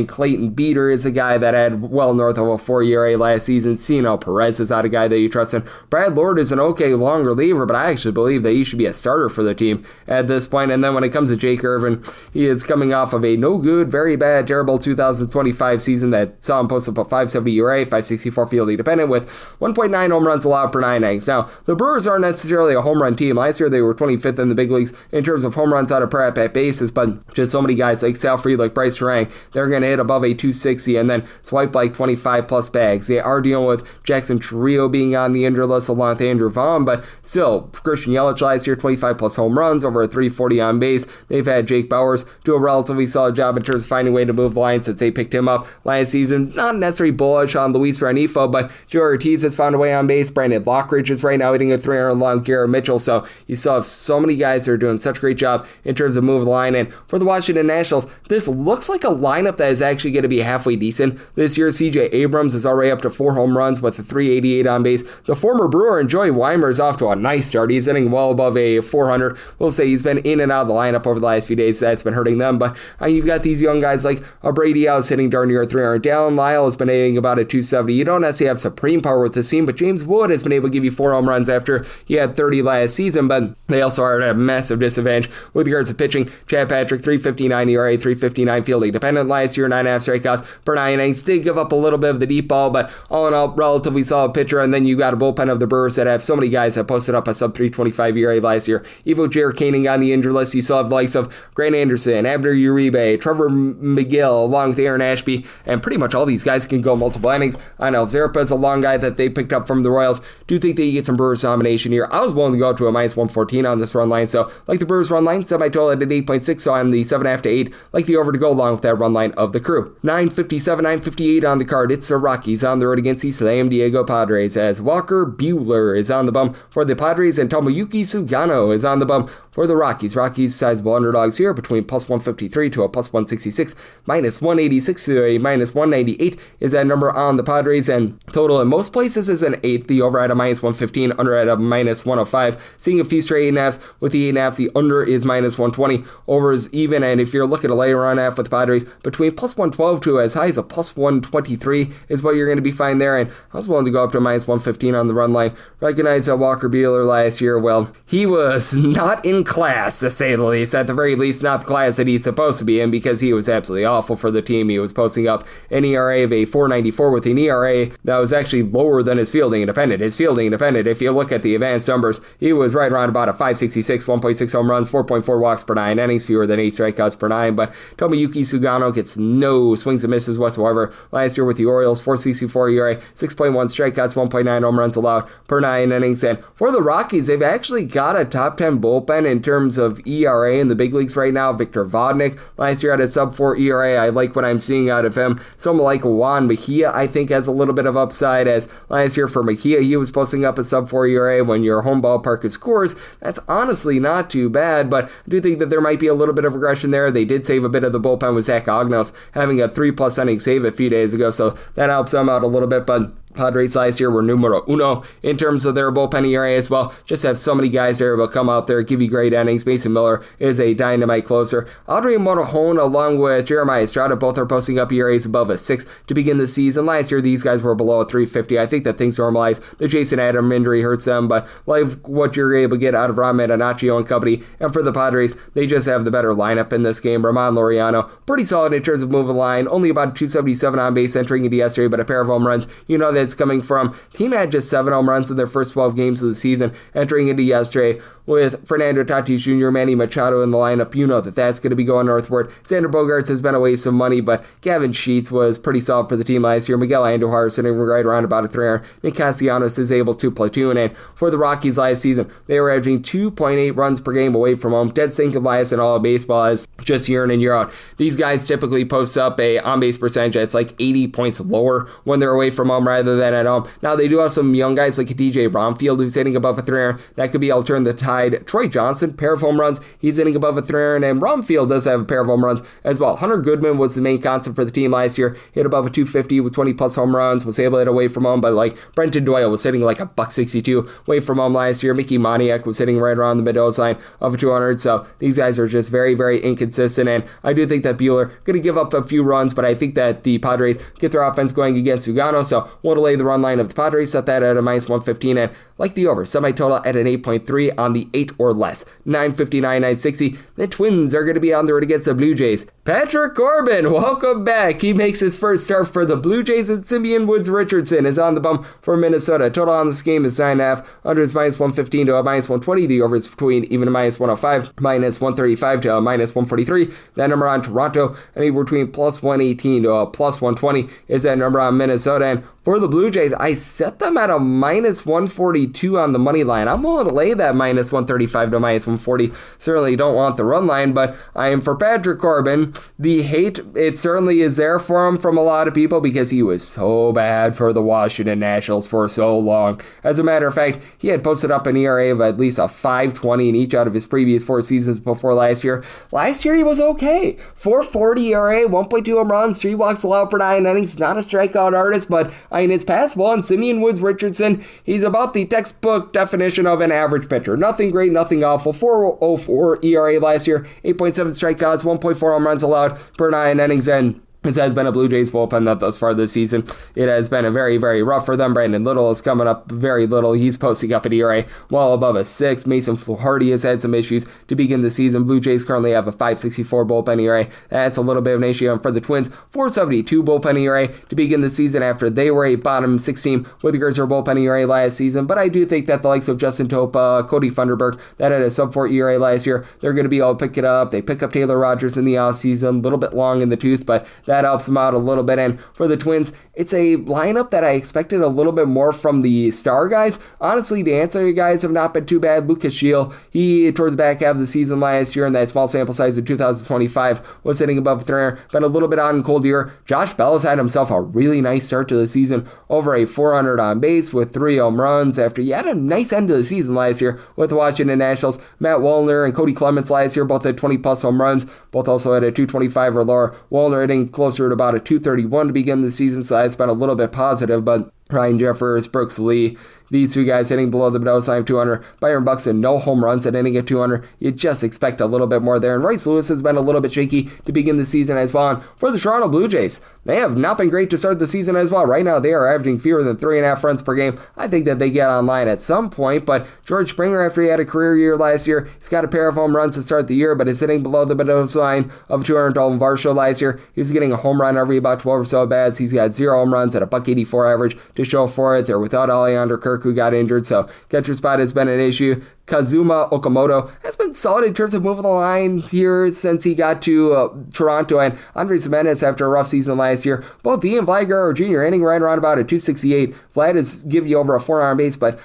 S2: Clayton Beater is a guy that had well north of a 4 ERA last season. Cino Perez is not a guy that you trust in. Brad Lord is an okay long reliever, but I actually believe that he should be a starter for the team at this point. And then when it comes to Jake Irvin, he is coming off of a no good, very bad, terrible 2025 season that saw him post up a 5.70 ERA, 5.64 fielding dependent with 1.9 home runs allowed per 9 innings. Now, the Brewers aren't necessarily a home run team. Last year they were 25th in the big leagues in terms of home runs out of per at-bat basis, but just so many guys like Sal Freed, like Bryce Terang, they're going to hit above a 260 and then swipe like 25 plus bags. They are dealing with Jackson Trio being on the injured list along with Andrew Vaughn, but still, Christian Yelich last year, 25 plus home runs, over a 340 on base. They've had Jake Bauers do a relatively solid job in terms of finding a way to move the line since they picked him up last season. Not necessarily bullish on Luis Renifo, but Joe Ortiz has found a way on base. Brandon Lockridge is right now hitting a 300 long Garrett Mitchell, so you still have so many guys that are doing such a great job in terms of moving the line. And for the Washington Nationals, this looks like a lineup that is actually going to be halfway decent. This year, CJ Abrams is already up to 4 home runs with a 388 on base. The former Brewer and Joey Weimer is off to a nice start. He's hitting well above a 400. We'll say he's been in and out of the lineup over the last few days. That's been hurting them. But you've got these young guys like Brady Allis hitting darn near 300. Dallin Lyle has been hitting about a 270. You don't necessarily have supreme power with this team, but James Wood has been able to give you 4 home runs after he had 30 last season. But they also are at a massive disadvantage with regards to pitching. Chad Patrick, 359 ERA, 359 fielding dependent last year, 9.5 strikeouts per 9 innings. Did give up a little bit of the deep ball, but all in all, relatively solid pitcher. And then you got a bullpen of the Brewers that have so many guys that posted up a sub 325 ERA last year. Evo Jared Koenig on the injured list. You still have the likes of Grant Anderson, Abner Uribe, Trevor McGill, along with Aaron Ashby, and pretty much all these guys can go multiple innings. I know Zerpa is a long guy that they picked up from the Royals. Do think that you get some Brewers domination here. I was willing to go up to a minus 114 on this run line, so like the Brewers run line, semi-total at 8.6, so on the 7.5 to 8, like the over to go along with that run line of the crew. 957, 958 on the card. It's the Rockies on the road against the San Diego Padres as Walker Buehler is on the bum for the Padres and Tomoyuki Sugano is on the bum for the Rockies. Rockies sizable underdogs here between plus 153 to a plus 166, minus 186 to a minus 198 is that number on the Padres, and total in most places is an 8. The over at a minus 115, under at a minus 105. Seeing a few straight 8.5s with the 8.5, the under is minus 120, over is even, and if you're looking to lay around half with the Padres, between plus 112 to as high as a plus 123 is what you're going to be fine there, and I was willing to go up to a minus 115 on the run line. Recognize that Walker Buehler last year, well, he was not in class, to say the least. At the very least, not the class that he's supposed to be in, because he was absolutely awful for the team. He was posting up an ERA of a 4.94 with an ERA that was actually lower than his fielding independent. His fielding independent, if you look at the advanced numbers, he was right around about a 5.66, 1.6 home runs, 4.4 walks per 9 innings, fewer than 8 strikeouts per 9. But Tomoyuki Sugano gets no swings and misses whatsoever. Last year with the Orioles, 4.64 ERA, 6.2 6.1 strikeouts, 1.9 home runs allowed per 9 innings. And for the Rockies, they've actually got a top 10 bullpen in terms of ERA in the big leagues right now. Victor Vodnik last year had a sub-4 ERA. I like what I'm seeing out of him. Someone like Juan Mejia, I think, has a little bit of upside, as last year for Mejia, he was posting up a sub-4 ERA. When your home ballpark is Coors, that's honestly not too bad, but I do think that there might be a little bit of regression there. They did save a bit of the bullpen with Zach Ognos having a 3+ inning save a few days ago, so that helps them out a little bit, but Padres last year were numero uno in terms of their bullpen ERA as well. Just have so many guys there who will come out there, give you great innings. Mason Miller is a dynamite closer. Audrey Morejon along with Jeremiah Estrada both are posting up ERAs above a 6 to begin the season. Last year, these guys were below a 350. I think that things normalize. The Jason Adam injury hurts them, but like what you're able to get out of Ramen Anaccio and company. And for the Padres, they just have the better lineup in this game. Ramon Laureano, pretty solid in terms of moving line. Only about 277 on base entering into yesterday, but a pair of home runs. You know that it's coming from. Team had just 7 home runs in their first 12 games of the season entering into yesterday. With Fernando Tatis Jr., Manny Machado in the lineup, you know that that's going to be going northward. Xander Bogaerts has been a waste of money, but Gavin Sheets was pretty solid for the team last year. Miguel Andujar sitting right around about a 300. Nick Castellanos is able to platoon, and for the Rockies last season, they were averaging 2.8 runs per game away from home. Dead stinking last in all of baseball is just year in and year out. These guys typically post up a on-base percentage that's like 80 points lower when they're away from home rather than at home. Now, they do have some young guys like DJ Bromfield who's hitting above a 300. That could be able to turn the tide. Troy Johnson, pair of home runs. He's hitting above a 300, and Bromfield does have a pair of home runs as well. Hunter Goodman was the main constant for the team last year. Hit above a 250 with 20+ home runs. Was able to hit away from home, but like Brenton Doyle was hitting like a $162 away from home last year. Mickey Moniak was hitting right around the mid-dose line of a 200. So these guys are just very, very inconsistent, and I do think that Buehler going to give up a few runs, but I think that the Padres get their offense going against Sugano, so we'll delay the run line of the Padres, set that at a -115, and like the over, semi-total at an 8.3 on the 8 or less. 959, 960. The Twins are going to be on the road against the Blue Jays. Patrick Corbin, welcome back. He makes his first start for the Blue Jays, and Simeon Woods Richardson is on the bump for Minnesota. Total on this game is 9.5. Under is -115 to a -120. The over is between even a -105, -135 to a -143. That number on Toronto, anywhere between +118 to a +120 is that number on Minnesota. And for the Blue Jays, I set them at a -142 on the money line. I'm willing to lay that -135 to -140. Certainly don't want the run line, but I am for Patrick Corbin. The hate, it certainly is there for him from a lot of people because he was so bad for the Washington Nationals for so long. As a matter of fact, he had posted up an ERA of at least a 5.20 in each out of his previous 4 seasons before last year. Last year he was okay. 4.40 ERA, 1.2 home runs, 3 walks allowed per 9 innings. Not a strikeout artist, but I mean, it's passable. And Simeon Woods Richardson, he's about the textbook definition of an average pitcher. Nothing great, nothing awful. 4.04 ERA last year, 8.7 strikeouts, 1.4 home runs allowed per 9 innings, and this has been a Blue Jays bullpen that thus far this season. It has been a very, very rough for them. Brandon Little is coming up very little. He's posting up an ERA well above a 6. Mason Flaherty has had some issues to begin the season. Blue Jays currently have a 5.64 bullpen ERA. That's a little bit of an issue. And for the Twins, 4.72 bullpen ERA to begin the season after they were a bottom 6 team with regards to their bullpen ERA last season. But I do think that the likes of Justin Topa, Cody Funderburk, that had a sub-4 ERA last year, they're going to be able to pick it up. They pick up Taylor Rogers in the offseason, a little bit long in the tooth, but that helps them out a little bit. And for the Twins, it's a lineup that I expected a little bit more from the star guys. Honestly, the ancillary guys have not been too bad. Lucas Shield, he towards the back half of the season last year in that small sample size of 2025 was sitting above 300, been a little bit on cold year. Josh Bell has had himself a really nice start to the season, over a 400 on base with 3 home runs after he had a nice end of the season last year with the Washington Nationals. Matt Wallner and Cody Clements last year both had 20+ home runs, both also had a 225 or lower. Wallner hitting closer to about a 231 to begin the season, so it's been a little bit positive, but Ryan Jeffers, Brooks Lee, these 2 guys hitting below the Bedell sign of 200. Byron Buxton, no home runs at inning at 200. You just expect a little bit more there. And Royce Lewis has been a little bit shaky to begin the season as well. And for the Toronto Blue Jays, they have not been great to start the season as well. Right now, they are averaging fewer than 3.5 runs per game. I think that they get online at some point, but George Springer, after he had a career year last year, he's got a pair of home runs to start the year, but is hitting below the Bedell sign of 200. Dalton Varsho last year, he was getting a home run every about 12 or so bats. He's got 0 home runs at a .184 average to show for it. They're without Alejandro Kirk, who got injured, so catcher spot has been an issue. Kazuma Okamoto has been solid in terms of moving the line here since he got to Toronto, and Andres Gimenez after a rough season last year. Both he and Vlad Guerrero Jr. hitting right around about a 268. Vlad has given you over a 4 base, but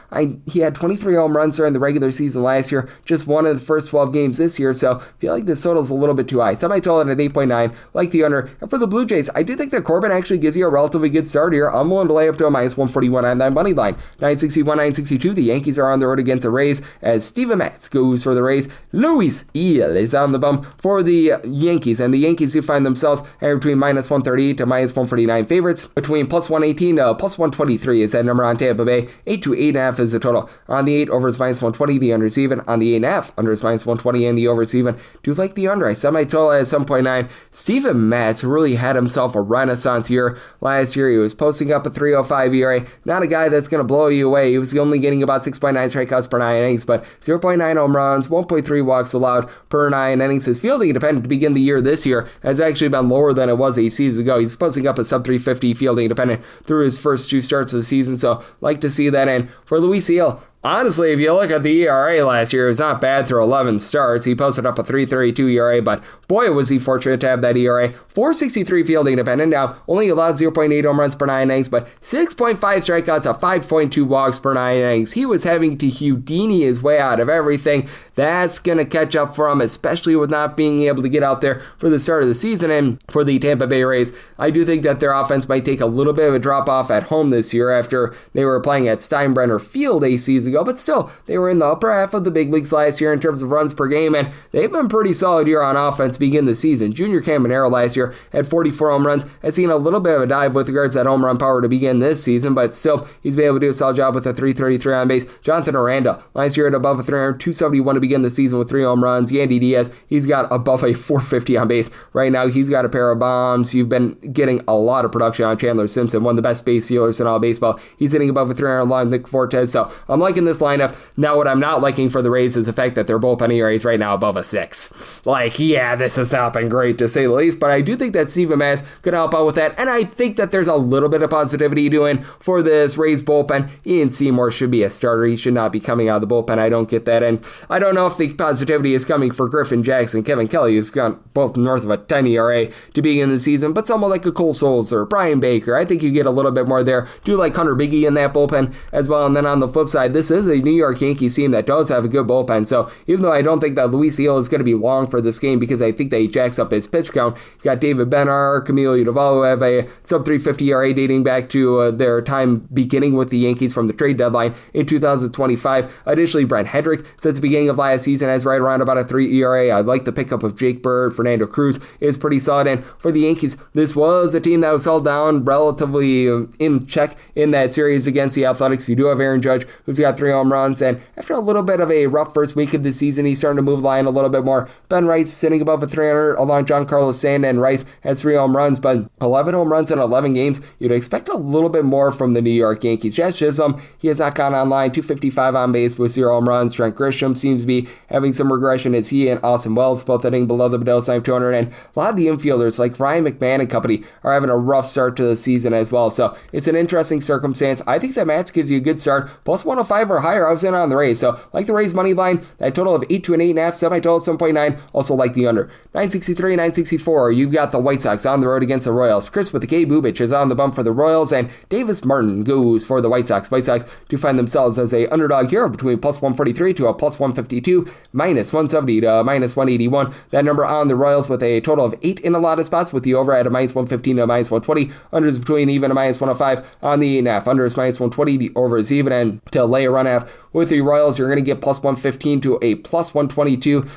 S2: he had 23 home runs during the regular season last year, just one of the first 12 games this year, so I feel like this total is a little bit too high. Semi-total at 8.9, like the under. And for the Blue Jays, I do think that Corbin actually gives you a relatively good start here. I'm willing to lay up to a minus 141 on that money line. 961, 962. The Yankees are on the road against the Rays as Steven Matz goes for the Rays. Luis Eel is on the bump for the Yankees, and the Yankees do find themselves between minus 138 to minus 149 favorites. Between plus 118 to plus 123 is that number on Tampa Bay. 8 to 8.5 is the total. On the 8, over is minus 120. The under is even. On the 8.5, under is minus 120, and the over is even. Do like the under. I set my total at 7.9. Steven Matz really had himself a renaissance year last year. He was posting up a 3.05 ERA. Not a guy that's going to blow you away. He was only getting about 6.9 strikeouts per 9 innings, but 0.9 home runs, 1.3 walks allowed per 9 innings. His fielding independent to begin the year this year has actually been lower than it was a season ago. He's posting up a sub 350 fielding independent through his first 2 starts of the season, so like to see that. And for Luis Eel, honestly, if you look at the ERA last year, it was not bad through 11 starts. He posted up a 3.32 ERA, but boy, was he fortunate to have that ERA. 4.63 fielding independent. Now, only allowed 0.8 home runs per 9 innings, but 6.5 strikeouts, a 5.2 walks per 9 innings. He was having to Houdini his way out of everything. That's going to catch up for him, especially with not being able to get out there for the start of the season. And for the Tampa Bay Rays, I do think that their offense might take a little bit of a drop off at home this year after they were playing at Steinbrenner Field a season ago, but still, they were in the upper half of the big leagues last year in terms of runs per game, and they've been pretty solid here on offense to begin the season. Junior Caminero last year had 44 home runs, has seen a little bit of a dive with regards to that home run power to begin this season, but still, he's been able to do a solid job with a 333 on base. Jonathan Aranda, last year had above a 300, 271 to begin the season with 3 home runs. Yandy Diaz, he's got above a 450 on base. Right now, he's got a pair of bombs. You've been getting a lot of production on Chandler Simpson, one of the best base stealers in all baseball. He's hitting above a 300 along Nick Fortes, so I'm liking this lineup. Now, what I'm not liking for the Rays is the fact that their bullpen ERA is right now above a 6. Like, yeah, this has not been great to say the least, but I do think that Steven Matz could help out with that, and I think that there's a little bit of positivity doing for this Rays bullpen. Ian Seymour should be a starter. He should not be coming out of the bullpen. I don't get that, and I don't know if the positivity is coming for Griffin Jackson, Kevin Kelly, who's got both north of a 10 ERA to begin the season, but someone like a Cole Souls or Brian Baker, I think you get a little bit more there. Do like Hunter Biggie in that bullpen as well, and then on the flip side, this is a New York Yankees team that does have a good bullpen, so even though I don't think that Luis Eel is going to be long for this game because I think that he jacks up his pitch count, you've got David Bennar, Camilo Udavalo, who have a sub 350 ERA dating back to their time beginning with the Yankees from the trade deadline in 2025. Additionally, Brent Hendrick, since the beginning of last season, has right around about a 3 ERA. I like the pickup of Jake Bird. Fernando Cruz is pretty solid, and for the Yankees, this was a team that was held down relatively in check in that series against the Athletics. You do have Aaron Judge, who's got 3 home runs, and after a little bit of a rough first week of the season, he's starting to move the line a little bit more. Ben Rice sitting above a 300 along Giancarlo Stanton, and Rice has 3 home runs, but 11 home runs in 11 games. You'd expect a little bit more from the New York Yankees. Jazz Chisholm, he has not gone online, 255 on base with 0 home runs. Trent Grisham seems to be having some regression as he and Austin Wells both hitting below the Bedell sign of 200, and a lot of the infielders like Ryan McMahon and company are having a rough start to the season as well, so it's an interesting circumstance. I think that Matz gives you a good start, plus 105 or higher. I was in on the Rays, so like the Rays money line, that total of 8 to an 8.5, semi-total 7.9, also like the under. 963, 964, you've got the White Sox on the road against the Royals. Chris with the K. Bubich is on the bump for the Royals, and Davis Martin goes for the White Sox. White Sox do find themselves as a underdog here between plus 143 to a plus 152, minus 170 to minus 181. That number on the Royals with a total of 8 in a lot of spots, with the over at a minus 115 to a minus 120. Under is between even a minus 105 on the 8.5. Under is minus 120. The over is even, and to lay a run half with the Royals, you're going to get plus 115 to a plus 122.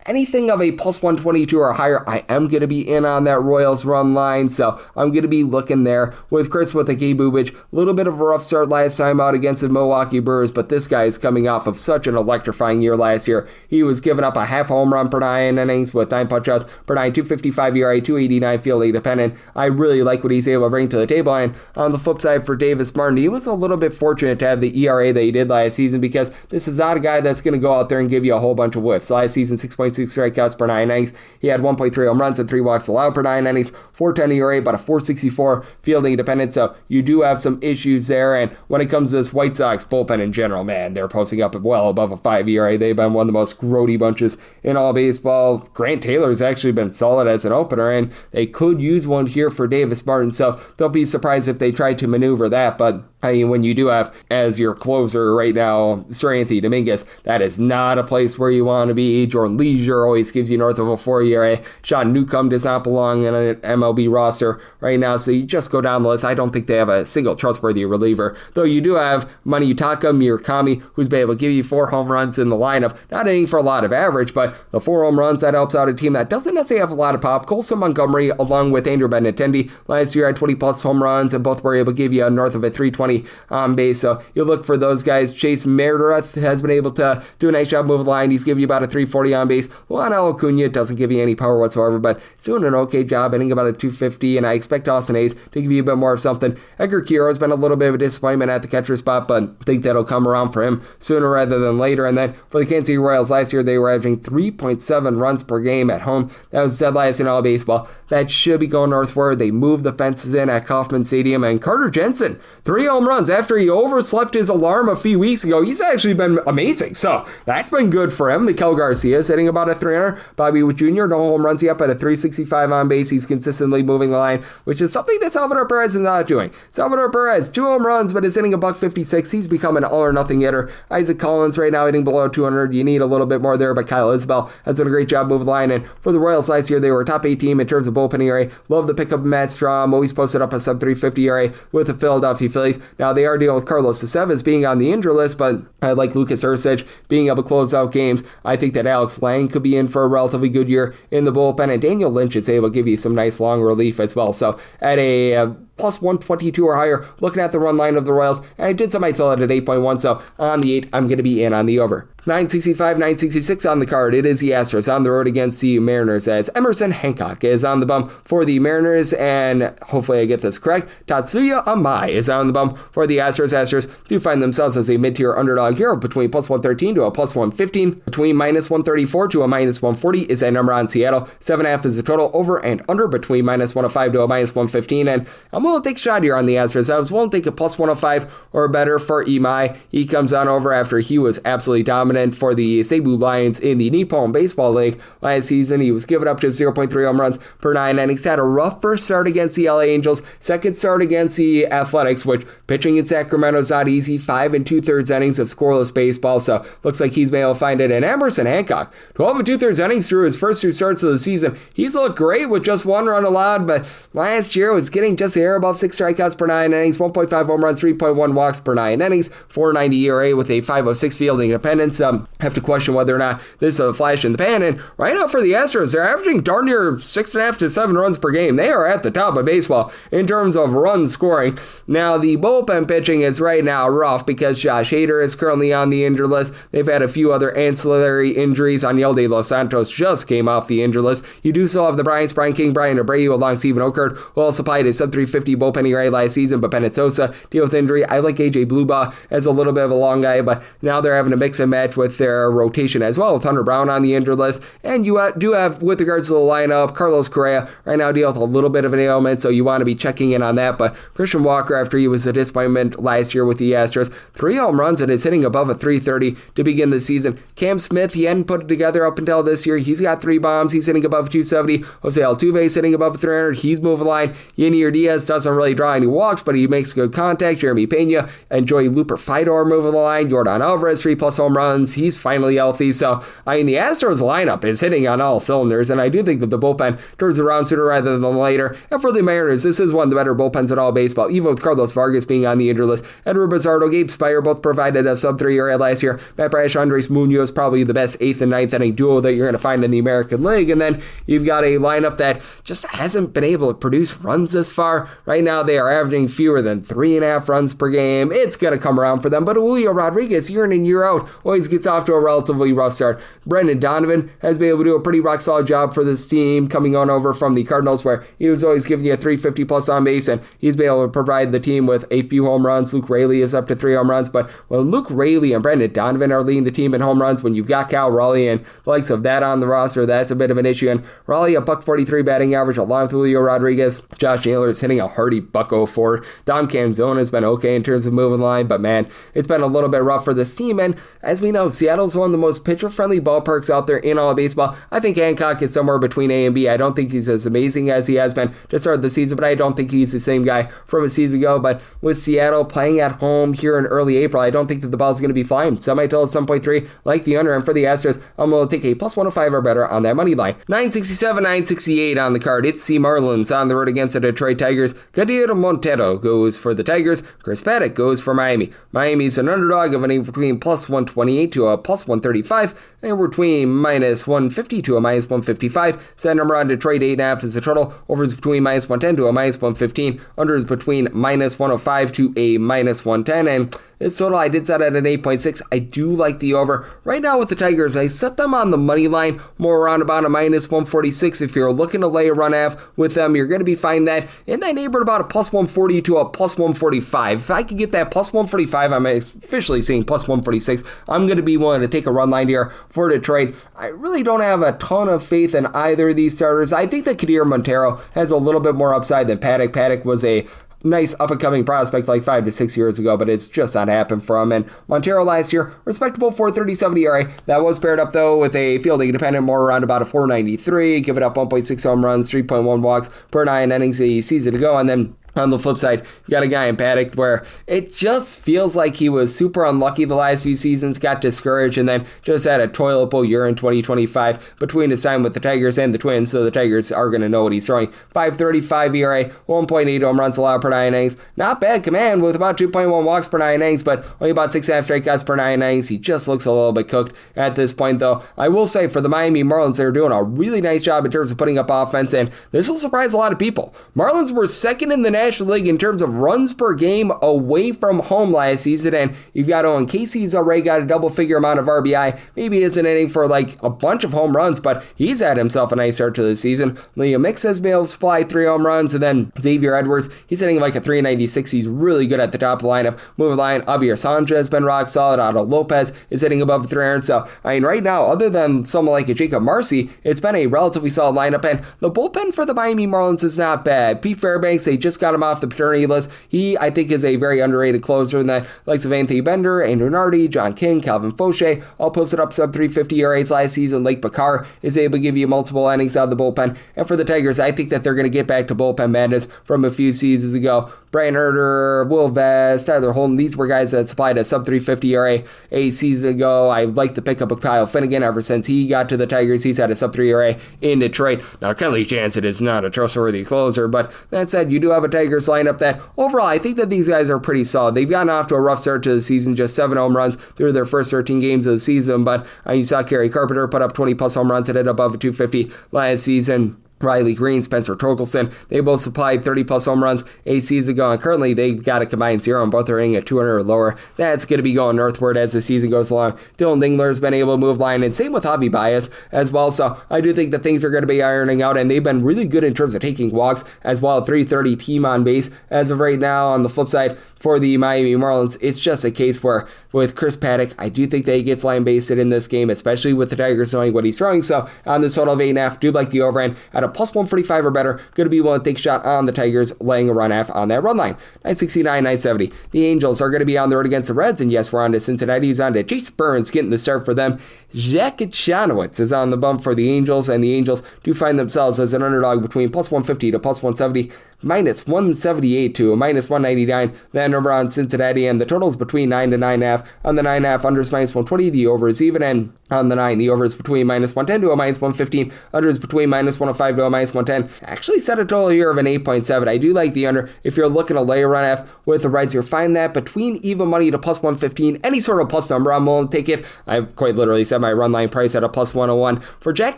S2: Anything of a plus 122 or higher, I am going to be in on that Royals run line, so I'm going to be looking there with Chris with a K. Bubich. A little bit of a rough start last time out against the Milwaukee Brewers, but this guy is coming off of such an electrifying year last year. He was giving up a half home run per 9 innings with 9 punch-outs per 9, 255 ERA, 289 fielding dependent. I really like what he's able to bring to the table, and on the flip side for Davis Martin, he was a little bit fortunate to have the ERA that he did last season because this is not a guy that's going to go out there and give you a whole bunch of whiffs. Last season, 6.6 2.6 strikeouts per 9 innings. He had 1.3 home runs and 3 walks allowed per 9 innings, 4.10 ERA, but a 4.64 fielding dependent. So you do have some issues there. And when it comes to this White Sox bullpen in general, man, they're posting up well above a 5 ERA. They've been one of the most grody bunches in all baseball. Grant Taylor's actually been solid as an opener, and they could use one here for Davis Martin. So don't be surprised if they try to maneuver that. But I mean, when you do have as your closer right now, Sir Anthony Dominguez, that is not a place where you want to be. Jordan Leisure always gives you north of a 4 ERA. Sean Newcomb does not belong in an MLB roster right now, so you just go down the list. I don't think they have a single trustworthy reliever, though you do have Manutaka Murakami, who's been able to give you 4 home runs in the lineup. Not aiming for a lot of average, but the 4 home runs, that helps out a team that doesn't necessarily have a lot of pop. Colson Montgomery, along with Andrew Benintendi, last year had 20-plus home runs, and both were able to give you north of a 320 on base. So you look for those guys. Chase Meredith has been able to do a nice job moving the line. He's giving you about a 340 on base. Juan Acuna doesn't give you any power whatsoever, but he's doing an okay job, hitting about a 250, and I expect Austin Hayes to give you a bit more of something. Edgar Quiro has been a little bit of a disappointment at the catcher spot, but I think that'll come around for him sooner rather than later. And then for the Kansas City Royals last year, they were averaging 3.7 runs per game at home. That was dead last in all baseball. That should be going northward. They moved the fences in at Kauffman Stadium, and Carter Jensen, 3 home runs after he overslept his alarm a few weeks ago. He's actually been amazing, so that's been good for him. Miguel Garcia is hitting about a 300. Bobby Witt Jr., no home runs yet, but a 365 on base. He's consistently moving the line, which is something that Salvador Perez is not doing. Salvador Perez, 2 home runs, but is hitting a $156. He's become an all-or-nothing hitter. Isaac Collins right now hitting below 200. You need a little bit more there, but Kyle Isbell has done a great job moving the line. And for the Royals last year, they were a top 8 team in terms of bullpen ERA. Love the pickup of Matt Strahm. Always posted up a sub 350 ERA with the Philadelphia Phillies. Now they are dealing with Carlos Estevez being on the injury list, but I like Lucas Erceg being able to close out games. I think that Alex Lang could be in for a relatively good year in the bullpen, and Daniel Lynch is able to give you some nice long relief as well. So at a plus 122 or higher, looking at the run line of the Royals, and I did somebody sell it at 8.1, so on the 8, I'm going to be in on the over. 965, 966 on the card. It is the Astros on the road against the Mariners, as Emerson Hancock is on the bump for the Mariners, and hopefully I get this correct, Tatsuya Amai is on the bump for the Astros. Astros do find themselves as a mid-tier underdog here, between plus 113 to a plus 115. Between minus 134 to a minus 140 is a number on Seattle. 7.5 is the total, over and under between minus 105 to a minus 115, and I'm willing to take a shot here on the Astros. I was willing to take a plus 105 or better for Imai. He comes on over after he was absolutely dominant for the Cebu Lions in the Nippon Baseball League last season. He was given up to 0.3 home runs per 9 innings. Had a rough first start against the LA Angels, second start against the Athletics, which pitching in Sacramento is not easy. 5 2/3 innings of scoreless baseball, so looks like he's been able to find it. And Emerson Hancock, 12 2/3 innings through his first 2 starts of the season. He's looked great with just 1 run allowed, but last year was getting just a hair above 6 strikeouts per 9 innings, 1.5 home runs, 3.1 walks per 9 innings, 4.90 ERA with a 5.06 fielding independence. Have to question whether or not this is a flash in the pan. And right now for the Astros, they're averaging darn near 6.5 to 7 runs per game. They are at the top of baseball in terms of run scoring. Now the bullpen pitching is right now rough because Josh Hader is currently on the injured list. They've had a few other ancillary injuries. Aniel de Los Santos just came off the injured list. You do still have the Brian King, Brian Abreu, along Stephen Okert, who also played a sub 350 bullpen ERA last season, but Bennett Sosa deal with injury. I like AJ Blubaugh as a little bit of a long guy, but now they're having to mix and match with their rotation as well, with Hunter Brown on the injured list. And you do have, with regards to the lineup, Carlos Correa right now deal with a little bit of an ailment, so you want to be checking in on that. But Christian Walker, after he was a disappointment last year with the Astros, 3 home runs and is hitting above a 330 to begin the season. Cam Smith, he hadn't put it together up until this year. He's got 3 bombs. He's hitting above 270. Jose Altuve is hitting above 300. He's moving the line. Yenier Diaz doesn't really draw any walks, but he makes good contact. Jeremy Pena and Joey Looper Fidor moving the line. Jordan Alvarez, 3+ home runs. He's finally healthy. So, I mean, the Astros lineup is hitting on all cylinders, and I do think that the bullpen turns around sooner rather than later. And for the Mariners, this is one of the better bullpens in all baseball, even with Carlos Vargas being on the injured list. Edward Bizardo, Gabe Spire both provided a sub-3 ERA last year. Matt Brash, Andres Munoz, probably the best 8th and 9th inning duo that you're going to find in the American League. And then you've got a lineup that just hasn't been able to produce runs this far. Right now, they are averaging fewer than 3.5 runs per game. It's going to come around for them, but Julio Rodriguez, year in and year out, always gets off to a relatively rough start. Brendan Donovan has been able to do a pretty rock-solid job for this team, coming on over from the Cardinals, where he was always giving you a 350-plus on base, and he's been able to provide the team with a few home runs. Luke Raley is up to 3 home runs, but when Luke Raley and Brendan Donovan are leading the team in home runs, when you've got Cal Raleigh and the likes of that on the roster, that's a bit of an issue. And Raleigh, a $143 batting average, along with Julio Rodriguez. Josh Naylor is hitting a hearty $104. Dom Canzone has been okay in terms of moving line, but man, it's been a little bit rough for this team. And as we know, Seattle's one of the most pitcher-friendly ballparks out there in all of baseball. I think Hancock is somewhere between A and B. I don't think he's as amazing as he has been to start the season, but I don't think he's the same guy from a season ago. But with Seattle playing at home here in early April, I don't think that the ball's going to be flying. Semi-total 7.3, like the under. And for the Astros, I'm going to take a plus 105 or better on that money line. 967, 968 on the card. It's the Marlins on the road against the Detroit Tigers. Kadir Montero goes for the Tigers. Chris Paddock goes for Miami. Miami's an underdog of anywhere between plus 128 to a plus 135, and we're between minus 150 to a minus 155. Set number on Detroit, 8.5 is the total. Over is between minus 110 to a minus 115. Under is between minus 105 to a minus 110, and this total I did set at an 8.6. I do like the over. Right now with the Tigers, I set them on the money line, more around about a minus 146. If you're looking to lay a run half with them, you're going to be finding that in that neighborhood about a plus 140 to a plus 145. If I could get that plus 145, I'm officially seeing plus 146. I'm going to be willing to take a run line here for Detroit. I really don't have a ton of faith in either of these starters. I think that Kadir Montero has a little bit more upside than Paddock. Paddock was a nice up-and-coming prospect like 5 to 6 years ago, but it's just not happened for him. And Montero last year, respectable 4.37 ERA. That was paired up, though, with a fielding dependent more around about a 4.93, giving up 1.6 home runs, 3.1 walks per 9 innings a season ago. And then on the flip side, you got a guy in Paddock where it just feels like he was super unlucky the last few seasons, got discouraged, and then just had a toiletable year in 2025 between his time with the Tigers and the Twins, so the Tigers are going to know what he's throwing. 5.35 ERA, 1.8 home runs allowed per 9 innings. Not bad command with about 2.1 walks per 9 innings, but only about 6.5 strikeouts per 9 innings. He just looks a little bit cooked at this point, though. I will say for the Miami Marlins, they're doing a really nice job in terms of putting up offense, and this will surprise a lot of people. Marlins were second in the National League in terms of runs per game away from home last season, and you've got Owen Casey's already got a double-figure amount of RBI. Maybe he isn't hitting for like a bunch of home runs, but he's had himself a nice start to the season. Liam Mix has been able to supply 3 home runs, and then Xavier Edwards, he's hitting like a 396. He's really good at the top of the lineup. Moving line, Javier Sanchez has been rock solid. Otto Lopez is hitting above 300. So, I mean, right now, other than someone like a Jacob Marcy, it's been a relatively solid lineup, and the bullpen for the Miami Marlins is not bad. Pete Fairbanks, they just got him off the paternity list. He, I think, is a very underrated closer in the likes of Anthony Bender, Andrew Nardi, John King, Calvin Fauché, all posted up sub 350 ERAs last season. Lake Bakar is able to give you multiple innings out of the bullpen. And for the Tigers, I think that they're going to get back to bullpen madness from a few seasons ago. Brian Herter, Will Vest, Tyler Holden, these were guys that supplied a sub 350 ERA a season ago. I like the pickup of Kyle Finnegan ever since he got to the Tigers. He's had a sub 3 ERA in Detroit. Now, Kenley Jansen is not a trustworthy closer, but that said, you do have a Tigers lineup that overall, I think that these guys are pretty solid. They've gotten off to a rough start to the season, just 7 home runs through their first 13 games of the season, but you saw Kerry Carpenter put up 20-plus home runs and hit above a 250 last season. Riley Green, Spencer Torkelson, they both supplied 30-plus home runs a season ago, and currently they've got a combined 0, and both are hitting at 200 or lower. That's going to be going northward as the season goes along. Dylan Dingler has been able to move line, and same with Javi Baez as well, so I do think that things are going to be ironing out, and they've been really good in terms of taking walks as well. 330 team on base as of right now. On the flip side, for the Miami Marlins, it's just a case where with Chris Paddock, I do think that he gets line based in this game, especially with the Tigers knowing what he's throwing, so on this total of 8.5, do like the over-end at a plus 145 or better. Going to be willing to take a shot on the Tigers, laying a run half on that run line. 969, 970. The Angels are going to be on the road against the Reds, and yes, we're on to Cincinnati. He's on to Chase Burns getting the start for them. Zach Chanowitz is on the bump for the Angels, and the Angels do find themselves as an underdog between plus 150 to plus 170, minus 178 to a minus 199. That number on Cincinnati, and the totals between 9 to 9.5. On the 9.5, unders minus 120, the over is even, and on the 9, the over is between minus 110 to a minus 115, under is between minus 105 to a minus 110. Actually set a total here of an 8.7. I do like the under. If you're looking to lay a run F with the Reds, you'll find that between even money to plus 115, any sort of plus number, I'm willing to take it. I've quite literally set my run line price at a plus 101. For Jack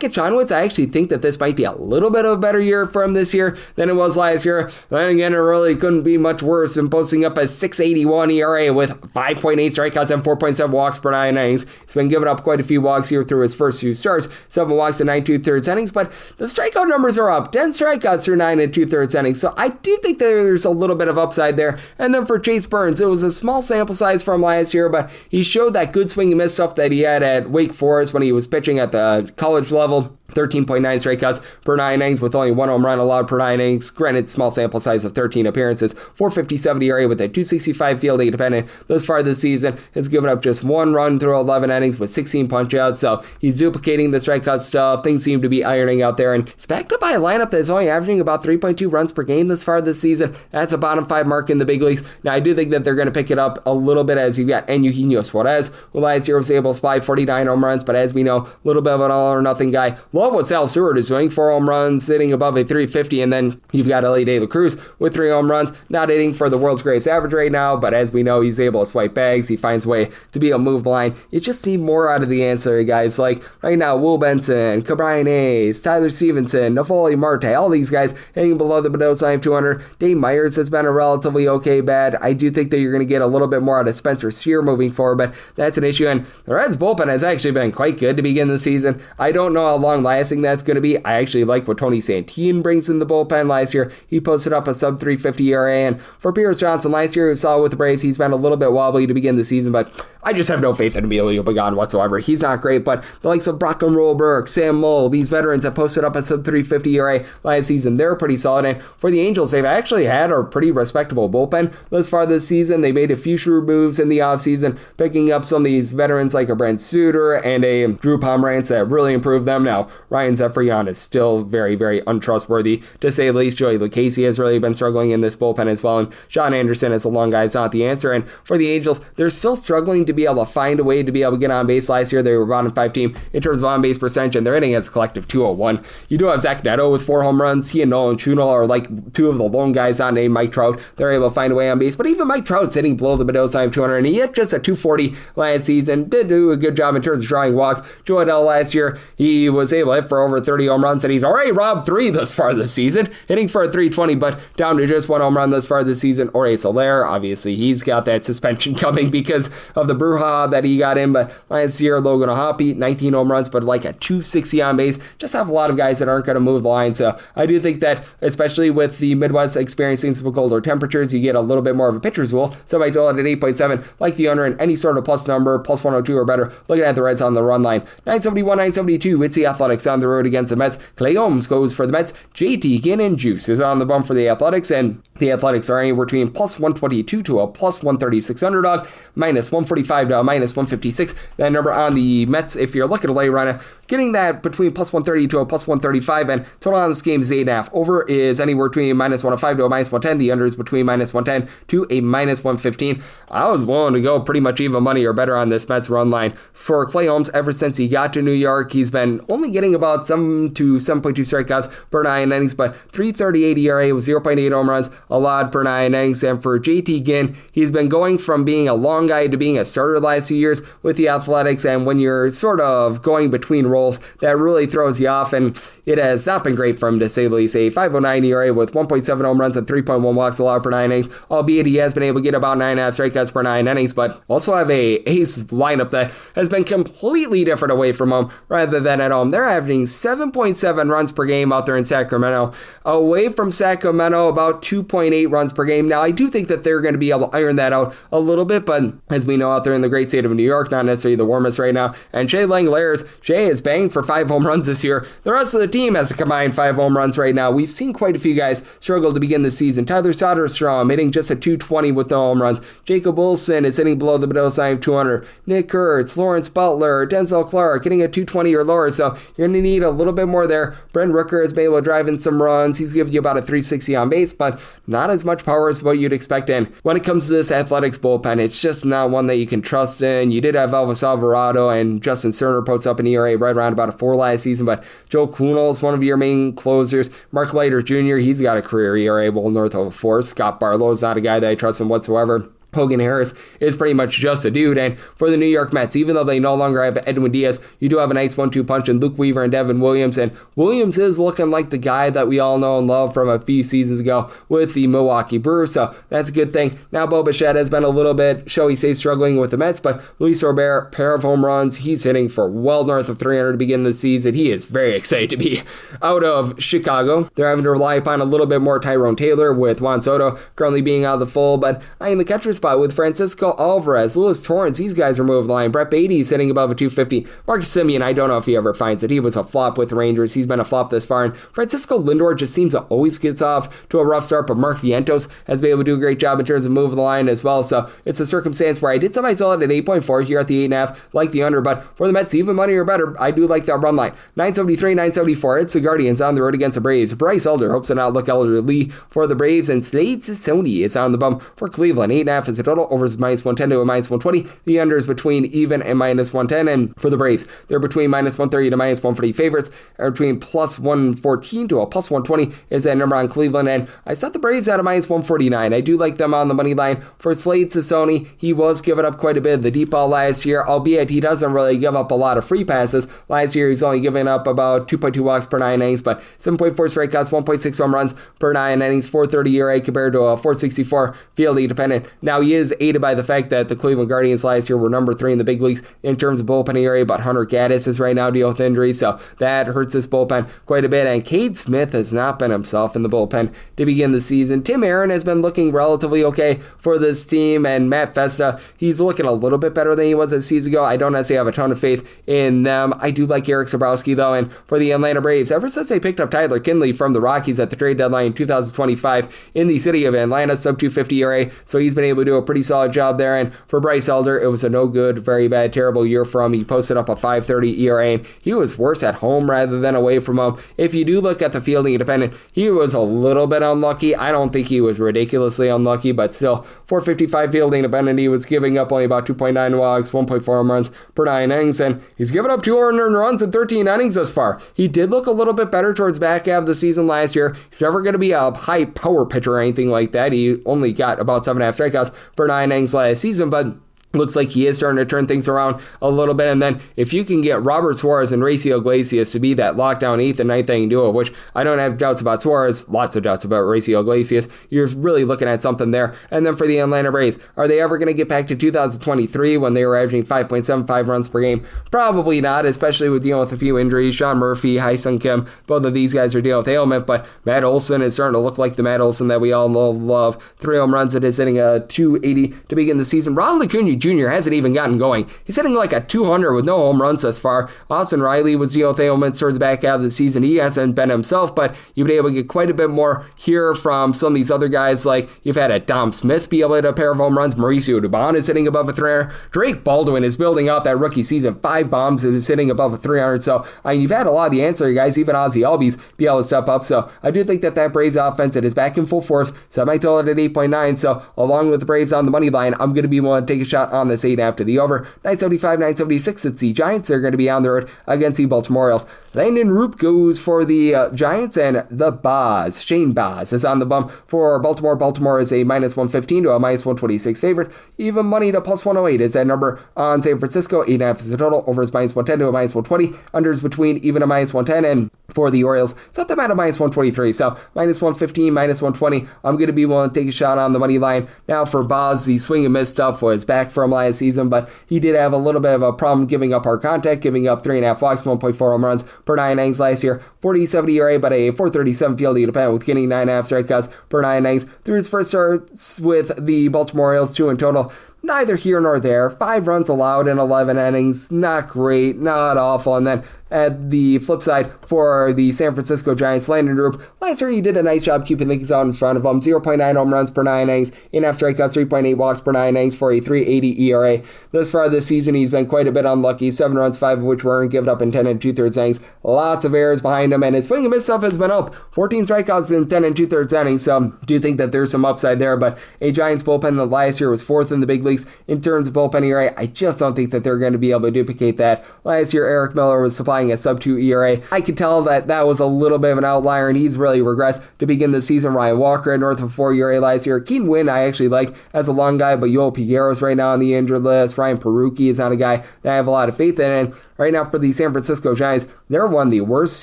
S2: Kachanowicz, I actually think that this might be a little bit of a better year for him this year than it was last year. year. Then again, it really couldn't be much worse than posting up a 6.81 ERA with 5.8 strikeouts and 4.7 walks per 9 innings. He's been giving up quite a few walks here through his first few starts, 7 walks in 9 2/3 innings, but the strikeout numbers are up, 10 strikeouts through 9 2/3 innings, so I do think there's a little bit of upside there. And then for Chase Burns, it was a small sample size from last year, but he showed that good swing and miss stuff that he had at Wake Forest when he was pitching at the college level. 13.9 strikeouts per 9 innings with only 1 home run allowed per 9 innings. Granted, small sample size of 13 appearances. 4.57 ERA with a 2.65 fielding dependent. Thus far this season, has given up just 1 run through 11 innings with 16 punch-outs. So he's duplicating the strikeout stuff. Things seem to be ironing out there. And it's backed up by a lineup that's only averaging about 3.2 runs per game thus far this season. That's a bottom 5 mark in the big leagues. Now, I do think that they're going to pick it up a little bit as you've got Eugenio Suarez, who last year was able to supply 49 home runs. But as we know, a little bit of an all-or-nothing guy. Love what Sal Seward is doing, 4 home runs, hitting above a 350, and then you've got Ellie De La Cruz with 3 home runs, not hitting for the world's greatest average right now, but as we know, he's able to swipe bags, he finds a way to be able to move the line. You just need more out of the ancillary guys, like right now, Will Benson, Cabrian Hayes, Tyler Stevenson, Nafoli Marte, all these guys hanging below the Bedose line of 200. Dave Myers has been a relatively okay bat. I do think that you're going to get a little bit more out of Spencer Steer moving forward, but that's an issue, and the Reds bullpen has actually been quite good to begin the season. I don't know how long lasting that's going to be. I actually like what Tony Santillan brings in the bullpen. Last year, he posted up a sub 350 ERA, and for Pierce Johnson last year, who saw with the Braves, he's been a little bit wobbly to begin the season, but I just have no faith in Emilio Pagan whatsoever. He's not great, but the likes of Brock and Rolberg, Sam Moll, these veterans that posted up a sub 350 ERA last season, they're pretty solid, and for the Angels, they've actually had a pretty respectable bullpen thus far this season. They made a few shrewd moves in the offseason, picking up some of these veterans like a Brent Suter and a Drew Pomerantz that really improved them. Now, Ryan Zephyrian is still very, very untrustworthy, to say the least. Joey Lucchesi has really been struggling in this bullpen as well, and Sean Anderson as a long guy is not the answer. And for the Angels, they're still struggling to be able to find a way to be able to get on base. Last year, they were a bottom 5 team in terms of on base percentage, and they're hitting as a collective 201. You do have Zach Neto with 4 home runs. He and Nolan Chunel are like 2 of the lone guys on name. Mike Trout, they're able to find a way on base, but even Mike Trout's hitting below the Bedose line of 200, and he hit just a 240 last season. Did do a good job in terms of drawing walks. Joe Adele last year, he was able to hit for over 30 home runs, and he's already robbed 3 thus far this season, hitting for a 320, but down to just 1 home run thus far this season. Jorge Soler, obviously, he's got that suspension coming because of the brouhaha that he got in, but last year, Logan O'Hoppe, 19 home runs, but like a 260 on base. Just have a lot of guys that aren't going to move the line, so I do think that, especially with the Midwest experiencing some colder temperatures, you get a little bit more of a pitcher's rule, so I told it at 8.7, like the under in any sort of plus number, plus 102 or better. Looking at the Reds on the run line, 971, 972, it's the Athletics on the road against the Mets. Clay Holmes goes for the Mets. JT Ginn and Juice is on the bump for the Athletics, and the Athletics are anywhere between plus 122 to a plus 136 underdog, minus 145 to a minus 156. That number on the Mets, if you're looking to lay run it, getting that between plus 130 to a plus 135, and total on this game is 8.5. Over is anywhere between minus 105 to a minus 110. The under is between minus 110 to a minus 115. I was willing to go pretty much even money or better on this Mets run line. For Clay Holmes, ever since he got to New York, he's been only getting about 7 to 7.2 strikeouts per 9 innings, but 3.38 ERA with 0.8 home runs allowed per 9 innings. And for JT Ginn, he's been going from being a long guy to being a starter the last 2 years with the Athletics, and when you're sort of going between roles, that really throws you off, and it has not been great for him, to say the least. A 5.09 ERA with 1.7 home runs and 3.1 walks allowed per 9 innings, albeit he has been able to get about 9.5 strikeouts per 9 innings, but also have a ace lineup that has been completely different away from home rather than at home. They're averaging 7.7 runs per game out there in Sacramento. Away from Sacramento, about 2.8 runs per game. Now, I do think that they're going to be able to iron that out a little bit, but as we know out there in the great state of New York, not necessarily the warmest right now, and Shea Langeliers, Shea is banged for 5 home runs this year. The rest of the team has a combined 5 home runs right now. We've seen quite a few guys struggle to begin the season. Tyler Soderstrom hitting just a 220 with no home runs. Jacob Wilson is hitting below the Bedose line of 200. Nick Kurtz, Lawrence Butler, Denzel Clark hitting a 220 or lower, so you're going to need a little bit more there. Brent Rooker has been able to drive in some runs. He's giving you about a 360 on base, but not as much power as what you'd expect. And when it comes to this Athletics bullpen, it's just not one that you can trust in. You did have Elvis Alvarado and Justin Cerner posts up an ERA right around about a 4 last season, but Joe Kunal is one of your main closers. Mark Leiter Jr., he's got a career ERA well north of a 4. Scott Barlow is not a guy that I trust in whatsoever. Hogan Harris is pretty much just a dude. And for the New York Mets, even though they no longer have Edwin Diaz, you do have a nice 1-2 punch in Luke Weaver and Devin Williams. And Williams is looking like the guy that we all know and love from a few seasons ago with the Milwaukee Brewers. So that's a good thing. Now, Bo Bichette has been a little bit, shall we say, struggling with the Mets, but Luis Robert, pair of home runs. He's hitting for well north of 300 to begin the season. He is very excited to be out of Chicago. They're having to rely upon a little bit more Tyrone Taylor with Juan Soto currently being out of the fold, but in the catcher spot with Francisco Alvarez, Luis Torrens, these guys are moving the line. Brett Beatty is hitting above a 250. Marcus Semien, I don't know if he ever finds it. He was a flop with the Rangers. He's been a flop this far. And Francisco Lindor just seems to always gets off to a rough start, but Mark Vientos has been able to do a great job in terms of moving the line as well. So it's a circumstance where I did sell it at 8.4 here at the 8.5, like the under, but for the Mets, even money or better, I do like that run line. 973, 974. It's the Guardians on the road against the Braves. Bryce Elder hopes to not look elderly for the Braves, and Slade Cecconi is on the bum for Cleveland. 8.5 is a total, over is -110 to a -120. The under is between even and -110, and for the Braves, they're between -130 to -140 favorites, or between +114 to a +120 is that number on Cleveland, and I set the Braves at a -149. I do like them on the money line. For Slade Cecconi, he was giving up quite a bit of the deep ball last year, albeit he doesn't really give up a lot of free passes. Last year, he's only giving up about 2.2 walks per 9 innings, but 7.4 strikeouts, 1.6 home runs per 9 innings, 4.30 ERA compared to a 4.64 fielding dependent. Now, he is aided by the fact that the Cleveland Guardians last year were number 3 in the big leagues in terms of bullpen ERA, but Hunter Gaddis is right now dealing with injuries, so that hurts this bullpen quite a bit. And Cade Smith has not been himself in the bullpen to begin the season. Tim Aaron has been looking relatively okay for this team, and Matt Festa, he's looking a little bit better than he was a season ago. I don't necessarily have a ton of faith in them. I do like Eric Sabrowski, though, and for the Atlanta Braves, ever since they picked up Tyler Kinley from the Rockies at the trade deadline in 2025 in the city of Atlanta, sub 250 ERA, so he's been able to do a pretty solid job there. And for Bryce Elder, it was a no good, very bad, terrible year for him. He posted up a 5.30 ERA, and he was worse at home rather than away from home. If you do look at the fielding independent, he was a little bit unlucky. I don't think he was ridiculously unlucky, but still, 455 fielding independent, he was giving up only about 2.9 walks, 1.4 home runs per 9 innings, and he's given up 200 runs in 13 innings thus far. He did look a little bit better towards back half of the season last year. He's never going to be a high power pitcher or anything like that. He only got about 7.5 strikeouts per 9 innings last season, but looks like he is starting to turn things around a little bit. And then if you can get Robert Suarez and Raciel Iglesias to be that lockdown 8th and 9th inning duo, which I don't have doubts about Suarez, lots of doubts about Raciel Iglesias, you're really looking at something there. And then for the Atlanta Braves, are they ever going to get back to 2023 when they were averaging 5.75 runs per game? Probably not, especially with dealing with a few injuries. Sean Murphy, Hyun Kim, both of these guys are dealing with ailment, but Matt Olson is starting to look like the Matt Olson that we all love. 3 home runs, it is hitting a 280 to begin the season. Ronald Acuna Jr. hasn't even gotten going. He's hitting like a 200 with no home runs thus far. Austin Riley was dealing with ailments towards the back half of the season. He hasn't been himself, but you've been able to get quite a bit more here from some of these other guys. Like you've had a Dom Smith be able to hit a pair of home runs. Mauricio Dubon is hitting above a 300. Drake Baldwin is building off that rookie season. 5 bombs is hitting above a 300. So you've had a lot of the ancillary guys, even Ozzy Albies, be able to step up. So I do think that Braves offense, it is back in full force. So I might tell it at 8.9. So along with the Braves on the money line, I'm going to be willing to take a shot on this 8 after the over. 975, 976, it's the Giants. They're going to be on the road against the Baltimore Orioles. Landon Roop goes for the Giants, and the Boz, Shane Boz, is on the bump for Baltimore. Baltimore is a -115 to a -126 favorite. Even money to +108 is that number on San Francisco. 8.5 is the total. Over is -110 to a -120. Unders between even a -110, and for the Orioles, set them at a -123. So -115, -120. I'm going to be willing to take a shot on the money line. Now for Boz, the swing and miss stuff was back from last season, but he did have a little bit of a problem giving up hard contact, giving up 3.5 walks, 1.4 home runs per 9 innings last year. 40-70 ERA, but a 4.37 fielding independent with getting 9.5 strikeouts per 9 innings. Through his first starts with the Baltimore Orioles, 2 in total. Neither here nor there. 5 runs allowed in 11 innings. Not great, not awful. And then at the flip side for the San Francisco Giants, Landon Roop, last year he did a nice job keeping things out in front of him. 0.9 home runs per 9 innings, 8.5 strikeouts, 3.8 walks per 9 innings for a 3.80 ERA. Thus far this season, he's been quite a bit unlucky. 7 runs, 5 of which were given up in 10 2/3 innings. Lots of errors behind him, and his swing and miss stuff has been up. 14 strikeouts in 10 2/3 innings, so I do think that there's some upside there, but a Giants bullpen that last year was 4th in the big leagues in terms of bullpen ERA. I just don't think that they're going to be able to duplicate that. Last year, Eric Miller was supplied flying a sub-2 ERA. I could tell that was a little bit of an outlier, and he's really regressed to begin the season. Ryan Walker at north of 4 ERA last year. Keen Wynn I actually like as a long guy, but Yoel Figueroa's right now on the injured list. Ryan Peruki is not a guy that I have a lot of faith in, and right now for the San Francisco Giants, they're one of the worst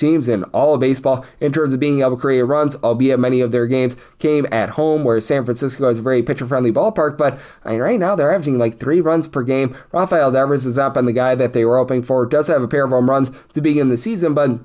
S2: teams in all of baseball in terms of being able to create runs, albeit many of their games came at home, where San Francisco is a very pitcher-friendly ballpark, but right now they're averaging like 3 runs per game. Rafael Devers has not been the guy that they were hoping for. Does have a pair of home runs to begin the season, but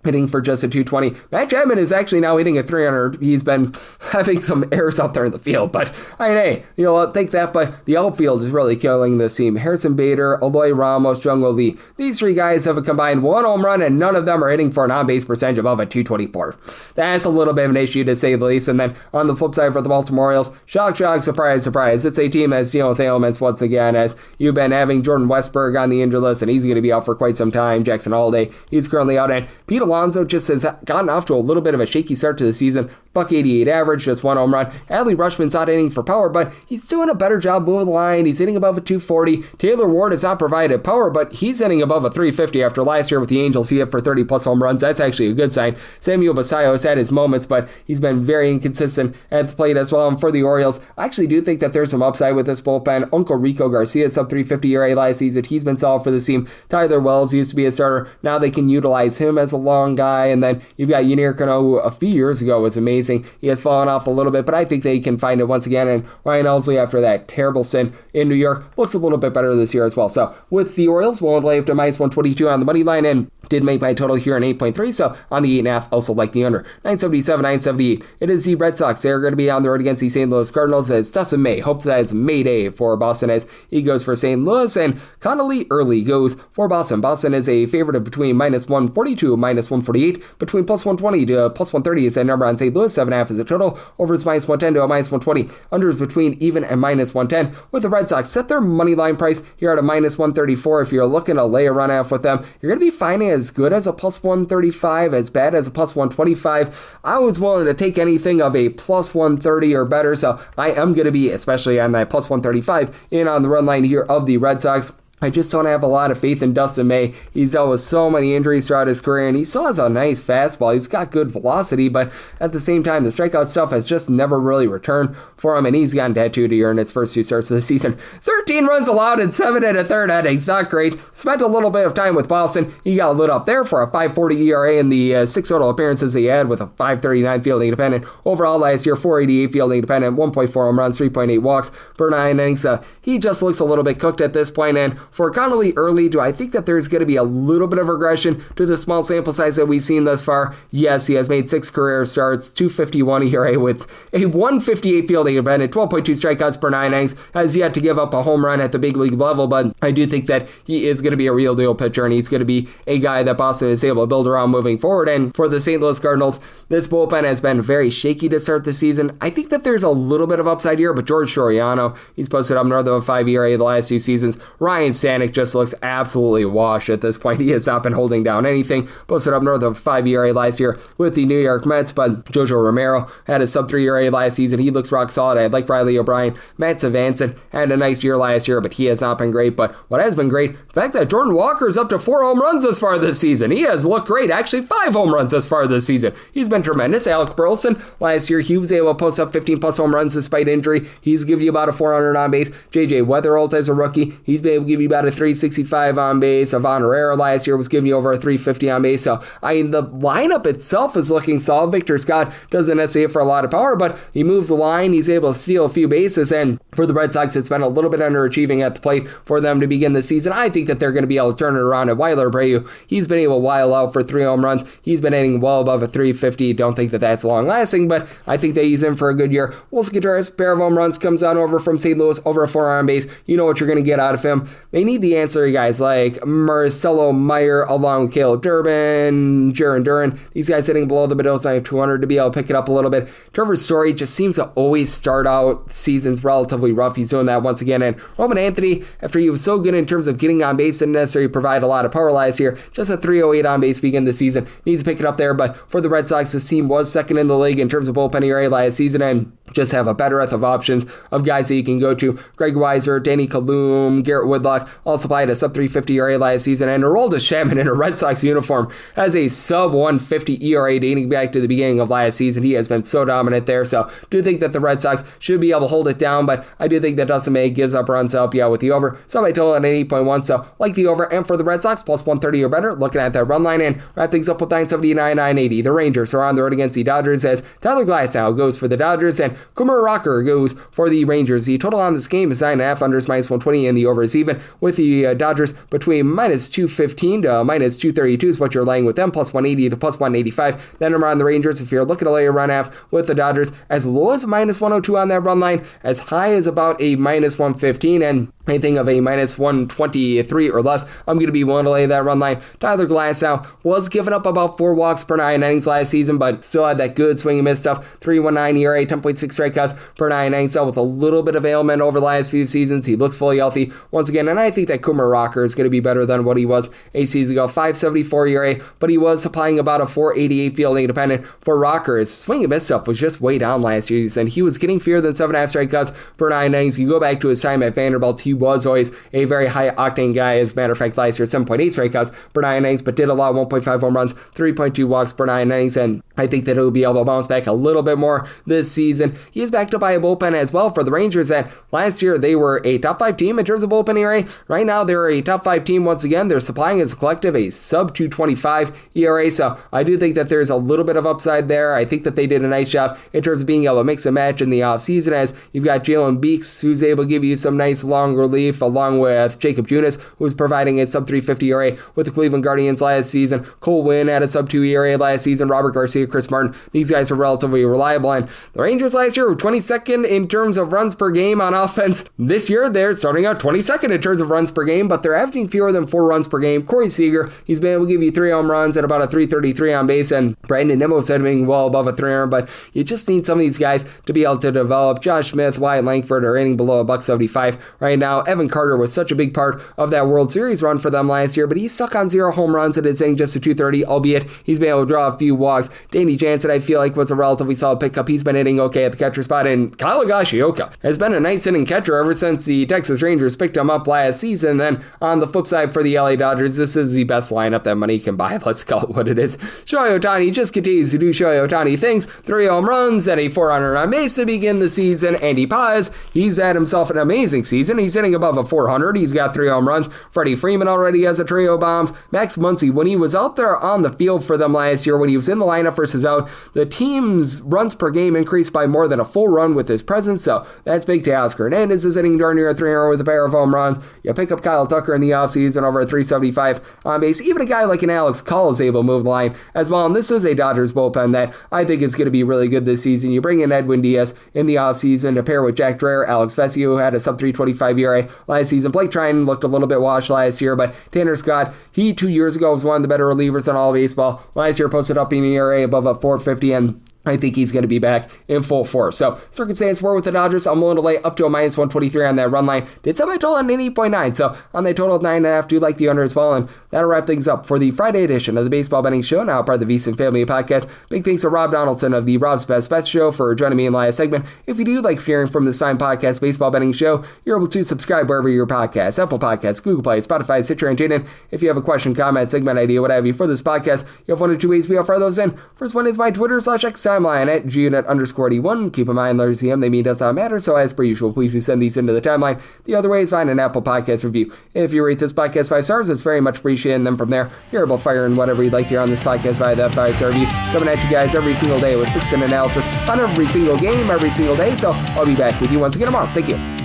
S2: hitting for just a 220. Matt Chapman is actually now hitting a 300. He's been having some errors out there in the field, but hey, I'll take that. But the outfield is really killing this team. Harrison Bader, Eloy Ramos, Jungle Lee. These 3 guys have a combined 1 home run, and none of them are hitting for an on-base percentage above a 224. That's a little bit of an issue, to say the least. And then on the flip side for the Baltimore Orioles, shock, surprise, surprise. It's a team as, with ailments once again, as you've been having Jordan Westberg on the injured list, and he's going to be out for quite some time. Jackson Holiday, he's currently out, and Pete Alonso just has gotten off to a little bit of a shaky start to the season. .88 average, just 1 home run. Adley Rutschman's not hitting for power, but he's doing a better job moving the line. He's hitting above a 240. Taylor Ward has not provided power, but he's hitting above a 350 after last year with the Angels. He hit for 30-plus home runs. That's actually a good sign. Samuel Basallo has had his moments, but he's been very inconsistent at the plate as well. And for the Orioles, I actually do think that there's some upside with this bullpen. Uncle Rico Garcia, sub 350 ERA last season. He's been solid for the team. Tyler Wells used to be a starter. Now they can utilize him as a long guy. And then you've got Yunier Cano, who a few years ago was amazing. He has fallen off a little bit, but I think they can find it once again. And Ryan Elsley, after that terrible stint in New York, looks a little bit better this year as well. So with the Orioles, we'll lay up to minus 122 on the money line, and did make my total here on 8.3, so on the 8.5, also like the under. 977, 978. It is the Red Sox. They're going to be on the road against the St. Louis Cardinals, as Dustin May hopes that it's May Day for Boston, as he goes for St. Louis, and Connolly Early goes for Boston. Boston is a favorite of between minus 142, minus 148, between plus 120 to plus 130 is that number on St. Louis. 7.5 is a total. Over is minus 110 to a minus 120. Under is between even and minus 110. With the Red Sox, set their money line price here at a minus 134. If you're looking to lay a run off with them, you're going to be finding as good as a plus 135, as bad as a plus 125. I was willing to take anything of a plus 130 or better, so I am going to be, especially on that plus 135, in on the run line here of the Red Sox. I just don't have a lot of faith in Dustin May. He's dealt with so many injuries throughout his career, and he still has a nice fastball. He's got good velocity, but at the same time, the strikeout stuff has just never really returned for him, and he's gotten tattooed here in his first 2 starts of the season. 13 runs allowed in 7 1/3 innings. Not great. Spent a little bit of time with Boston. He got lit up there for a 5.40 ERA in the 6 total appearances he had, with a 5.39 fielding independent. Overall last year, 4.88 fielding independent, 1.4 home runs, 3.8 walks per 9 innings. He just looks a little bit cooked at this point, and for Connolly Early, do I think that there's going to be a little bit of regression to the small sample size that we've seen thus far? Yes, he has made 6 career starts, 2.51 ERA with a 1.58 fielding independent, 12.2 strikeouts per 9 innings, has yet to give up a home run at the big league level, but I do think that he is going to be a real deal pitcher, and he's going to be a guy that Boston is able to build around moving forward. And for the St. Louis Cardinals, this bullpen has been very shaky to start the season. I think that there's a little bit of upside here, but George Soriano, he's posted up north of a 5 ERA the last 2 seasons. Ryan Stanek just looks absolutely washed at this point. He has not been holding down anything. Posted up north of 5 ERA last year with the New York Mets, but Jojo Romero had a sub 3 ERA last season. He looks rock solid. I like Riley O'Brien. Matt Savanson had a nice year last year, but he has not been great. But what has been great, the fact that Jordan Walker is up to 4 home runs this far this season. He has looked great. Actually, 5 home runs this far this season. He's been tremendous. Alec Burleson, last year, he was able to post up 15 plus home runs despite injury. He's given you about a 400 on base. JJ Weatherholt as a rookie, he's been able to give you about a 365 on base. Avon Herrera last year was giving you over a 350 on base. So, the lineup itself is looking solid. Victor Scott doesn't necessarily hit for a lot of power, but he moves the line. He's able to steal a few bases. And for the Red Sox, it's been a little bit underachieving at the plate for them to begin the season. I think that they're going to be able to turn it around. At Weiler Abreu, he's been able to while out for 3 home runs. He's been hitting well above a 350. Don't think that that's long lasting, but I think that he's in for a good year. Wilson Contreras, pair of home runs, comes on over from St. Louis, over a 4 on base. You know what you're going to get out of him. They need the ancillary guys like Marcelo Meyer along with Caleb Durbin, Jaron Duran. These guys hitting below the Mendoza 200 to be able to pick it up a little bit. Trevor Story just seems to always start out seasons relatively rough. He's doing that once again. And Roman Anthony, after he was so good in terms of getting on base, didn't necessarily provide a lot of power last year. Just a 308 on base begin the season. Needs to pick it up there. But for the Red Sox, this team was second in the league in terms of bullpen ERA last season. And just have a better breadth of options of guys that you can go to. Greg Weiser, Danny Kalum, Garrett Woodlock all supplied a sub 350 ERA last season, and Aroldis Chapman in a Red Sox uniform has a sub 150 ERA dating back to the beginning of last season. He has been so dominant there, so do think that the Red Sox should be able to hold it down, but I do think that Dustin May gives up runs to help you out with the over. So I total at 8.1, so like the over, and for the Red Sox, plus 130 or better, looking at that run line, and wrap things up with 979, 980. The Rangers are on the road against the Dodgers as Tyler Glasnow goes for the Dodgers, and Kumar Rocker goes for the Rangers. The total on this game is 9.5, unders minus 120, and the over is even, with the Dodgers between minus 215 to minus 232 is what you're laying with them, plus 180 to plus 185. That number on the Rangers, if you're looking to lay a run half with the Dodgers, as low as minus 102 on that run line, as high as about a minus 115, and anything of a minus 123 or less, I'm going to be willing to lay that run line. Tyler Glasnow was giving up about 4 walks per 9 innings last season, but still had that good swing and miss stuff. 3.19 ERA, 10.6 strikeouts per 9 innings, so with a little bit of ailment over the last few seasons. He looks fully healthy once again, and I think that Kumar Rocker is going to be better than what he was a season ago. 5.74 ERA, but he was supplying about a 4.88 fielding dependent for Rocker. His swing and miss stuff was just way down last year, and he was getting fewer than 7.5 strikeouts per 9 innings. You go back to his time at Vanderbilt, he was always a very high octane guy. As a matter of fact, last year 7.8 strikeouts per 9 innings, but did allow 1.5 home runs, 3.2 walks per 9 innings, and I think that he'll be able to bounce back a little bit more this season. He is backed up by a bullpen as well for the Rangers, that last year they were a top 5 team in terms of bullpen ERA. Right now they're a top 5 team once again. They're supplying as a collective a sub 225 ERA, so I do think that there's a little bit of upside there. I think that they did a nice job in terms of being able to mix and match in the offseason, as you've got Jalen Beeks, who's able to give you some nice long relief, along with Jacob Junis, who's providing a sub 350 ERA with the Cleveland Guardians last season. Cole Winn had a sub 2 ERA last season. Robert Garcia, Chris Martin, these guys are relatively reliable, and the Rangers last year were 22nd in terms of runs per game on offense. This year they're starting out 22nd in terms of runs per game, but they're averaging fewer than 4 runs per game. Corey Seager, he's been able to give you 3 home runs at about a 333 on base, and Brandon Nimmo is hitting well above a 300, but you just need some of these guys to be able to develop. Josh Smith, Wyatt Langford are hitting below a $175 right now. Evan Carter was such a big part of that World Series run for them last year, but he's stuck on 0 home runs and is hitting just a 230, albeit he's been able to draw a few walks. Danny Jansen, I feel like, was a relatively solid pickup. He's been hitting okay at the catcher spot, and Kyle Higashioka has been a nice hitting catcher ever since the Texas Rangers picked him up last season. Then on the flip side for the LA Dodgers, this is the best lineup that money can buy. Let's call it what it is. Shohei Ohtani just continues to do Shohei Ohtani things. 3 home runs and a 400 on base to begin the season. Andy Paz, he's had himself an amazing season. He's hitting above a 400. He's got 3 home runs. Freddie Freeman already has a trio of bombs. Max Muncy, when he was out there on the field for them last year, when he was in the lineup versus out, the team's runs per game increased by more than a full run with his presence, so that's big to Oscar Hernandez is hitting darn near a 300 with a pair of home runs. You pick up Kyle Tucker in the offseason over a 375 on base. Even a guy like an Alex Call is able to move the line as well, and this is a Dodgers bullpen that I think is going to be really good this season. You bring in Edwin Diaz in the offseason to pair with Jack Dreher. Alex Vesia, who had a sub 325 ERA last season. Blake Trinan looked a little bit washed last year, but Tanner Scott, he 2 years ago was one of the better relievers in all of baseball. Last year posted up an ERA above a 450, and I think he's going to be back in full force. So, circumstance 4 with the Dodgers, I'm willing to lay up to a minus 123 on that run line. Did set my total on 8.9, so on the total of 9.5, do like the under as well, and that'll wrap things up for the Friday edition of the Baseball Betting Show, now part of the VSiN Family Podcast. Big thanks to Rob Donaldson of the Rob's Best Bets Show for joining me in the last segment. If you do like hearing from this fine podcast, Baseball Betting Show, you're able to subscribe wherever your podcasts, Apple Podcasts, Google Play, Spotify, Stitcher, and TuneIn. If you have a question, comment, segment idea, what have you for this podcast, you have 1 or 2 ways we offer those in. First one is my Twitter/X timeline at @GUnit_81. Keep in mind, letters EM, they mean does not matter, so as per usual, please do send these into the timeline. The other way is find an Apple Podcast review. If you rate this podcast 5 stars, it's very much appreciated, and then from there, you're able to fire in whatever you'd like to hear on this podcast via that 5-star review. Coming at you guys every single day with picks and analysis on every single game, every single day, so I'll be back with you once again tomorrow. Thank you.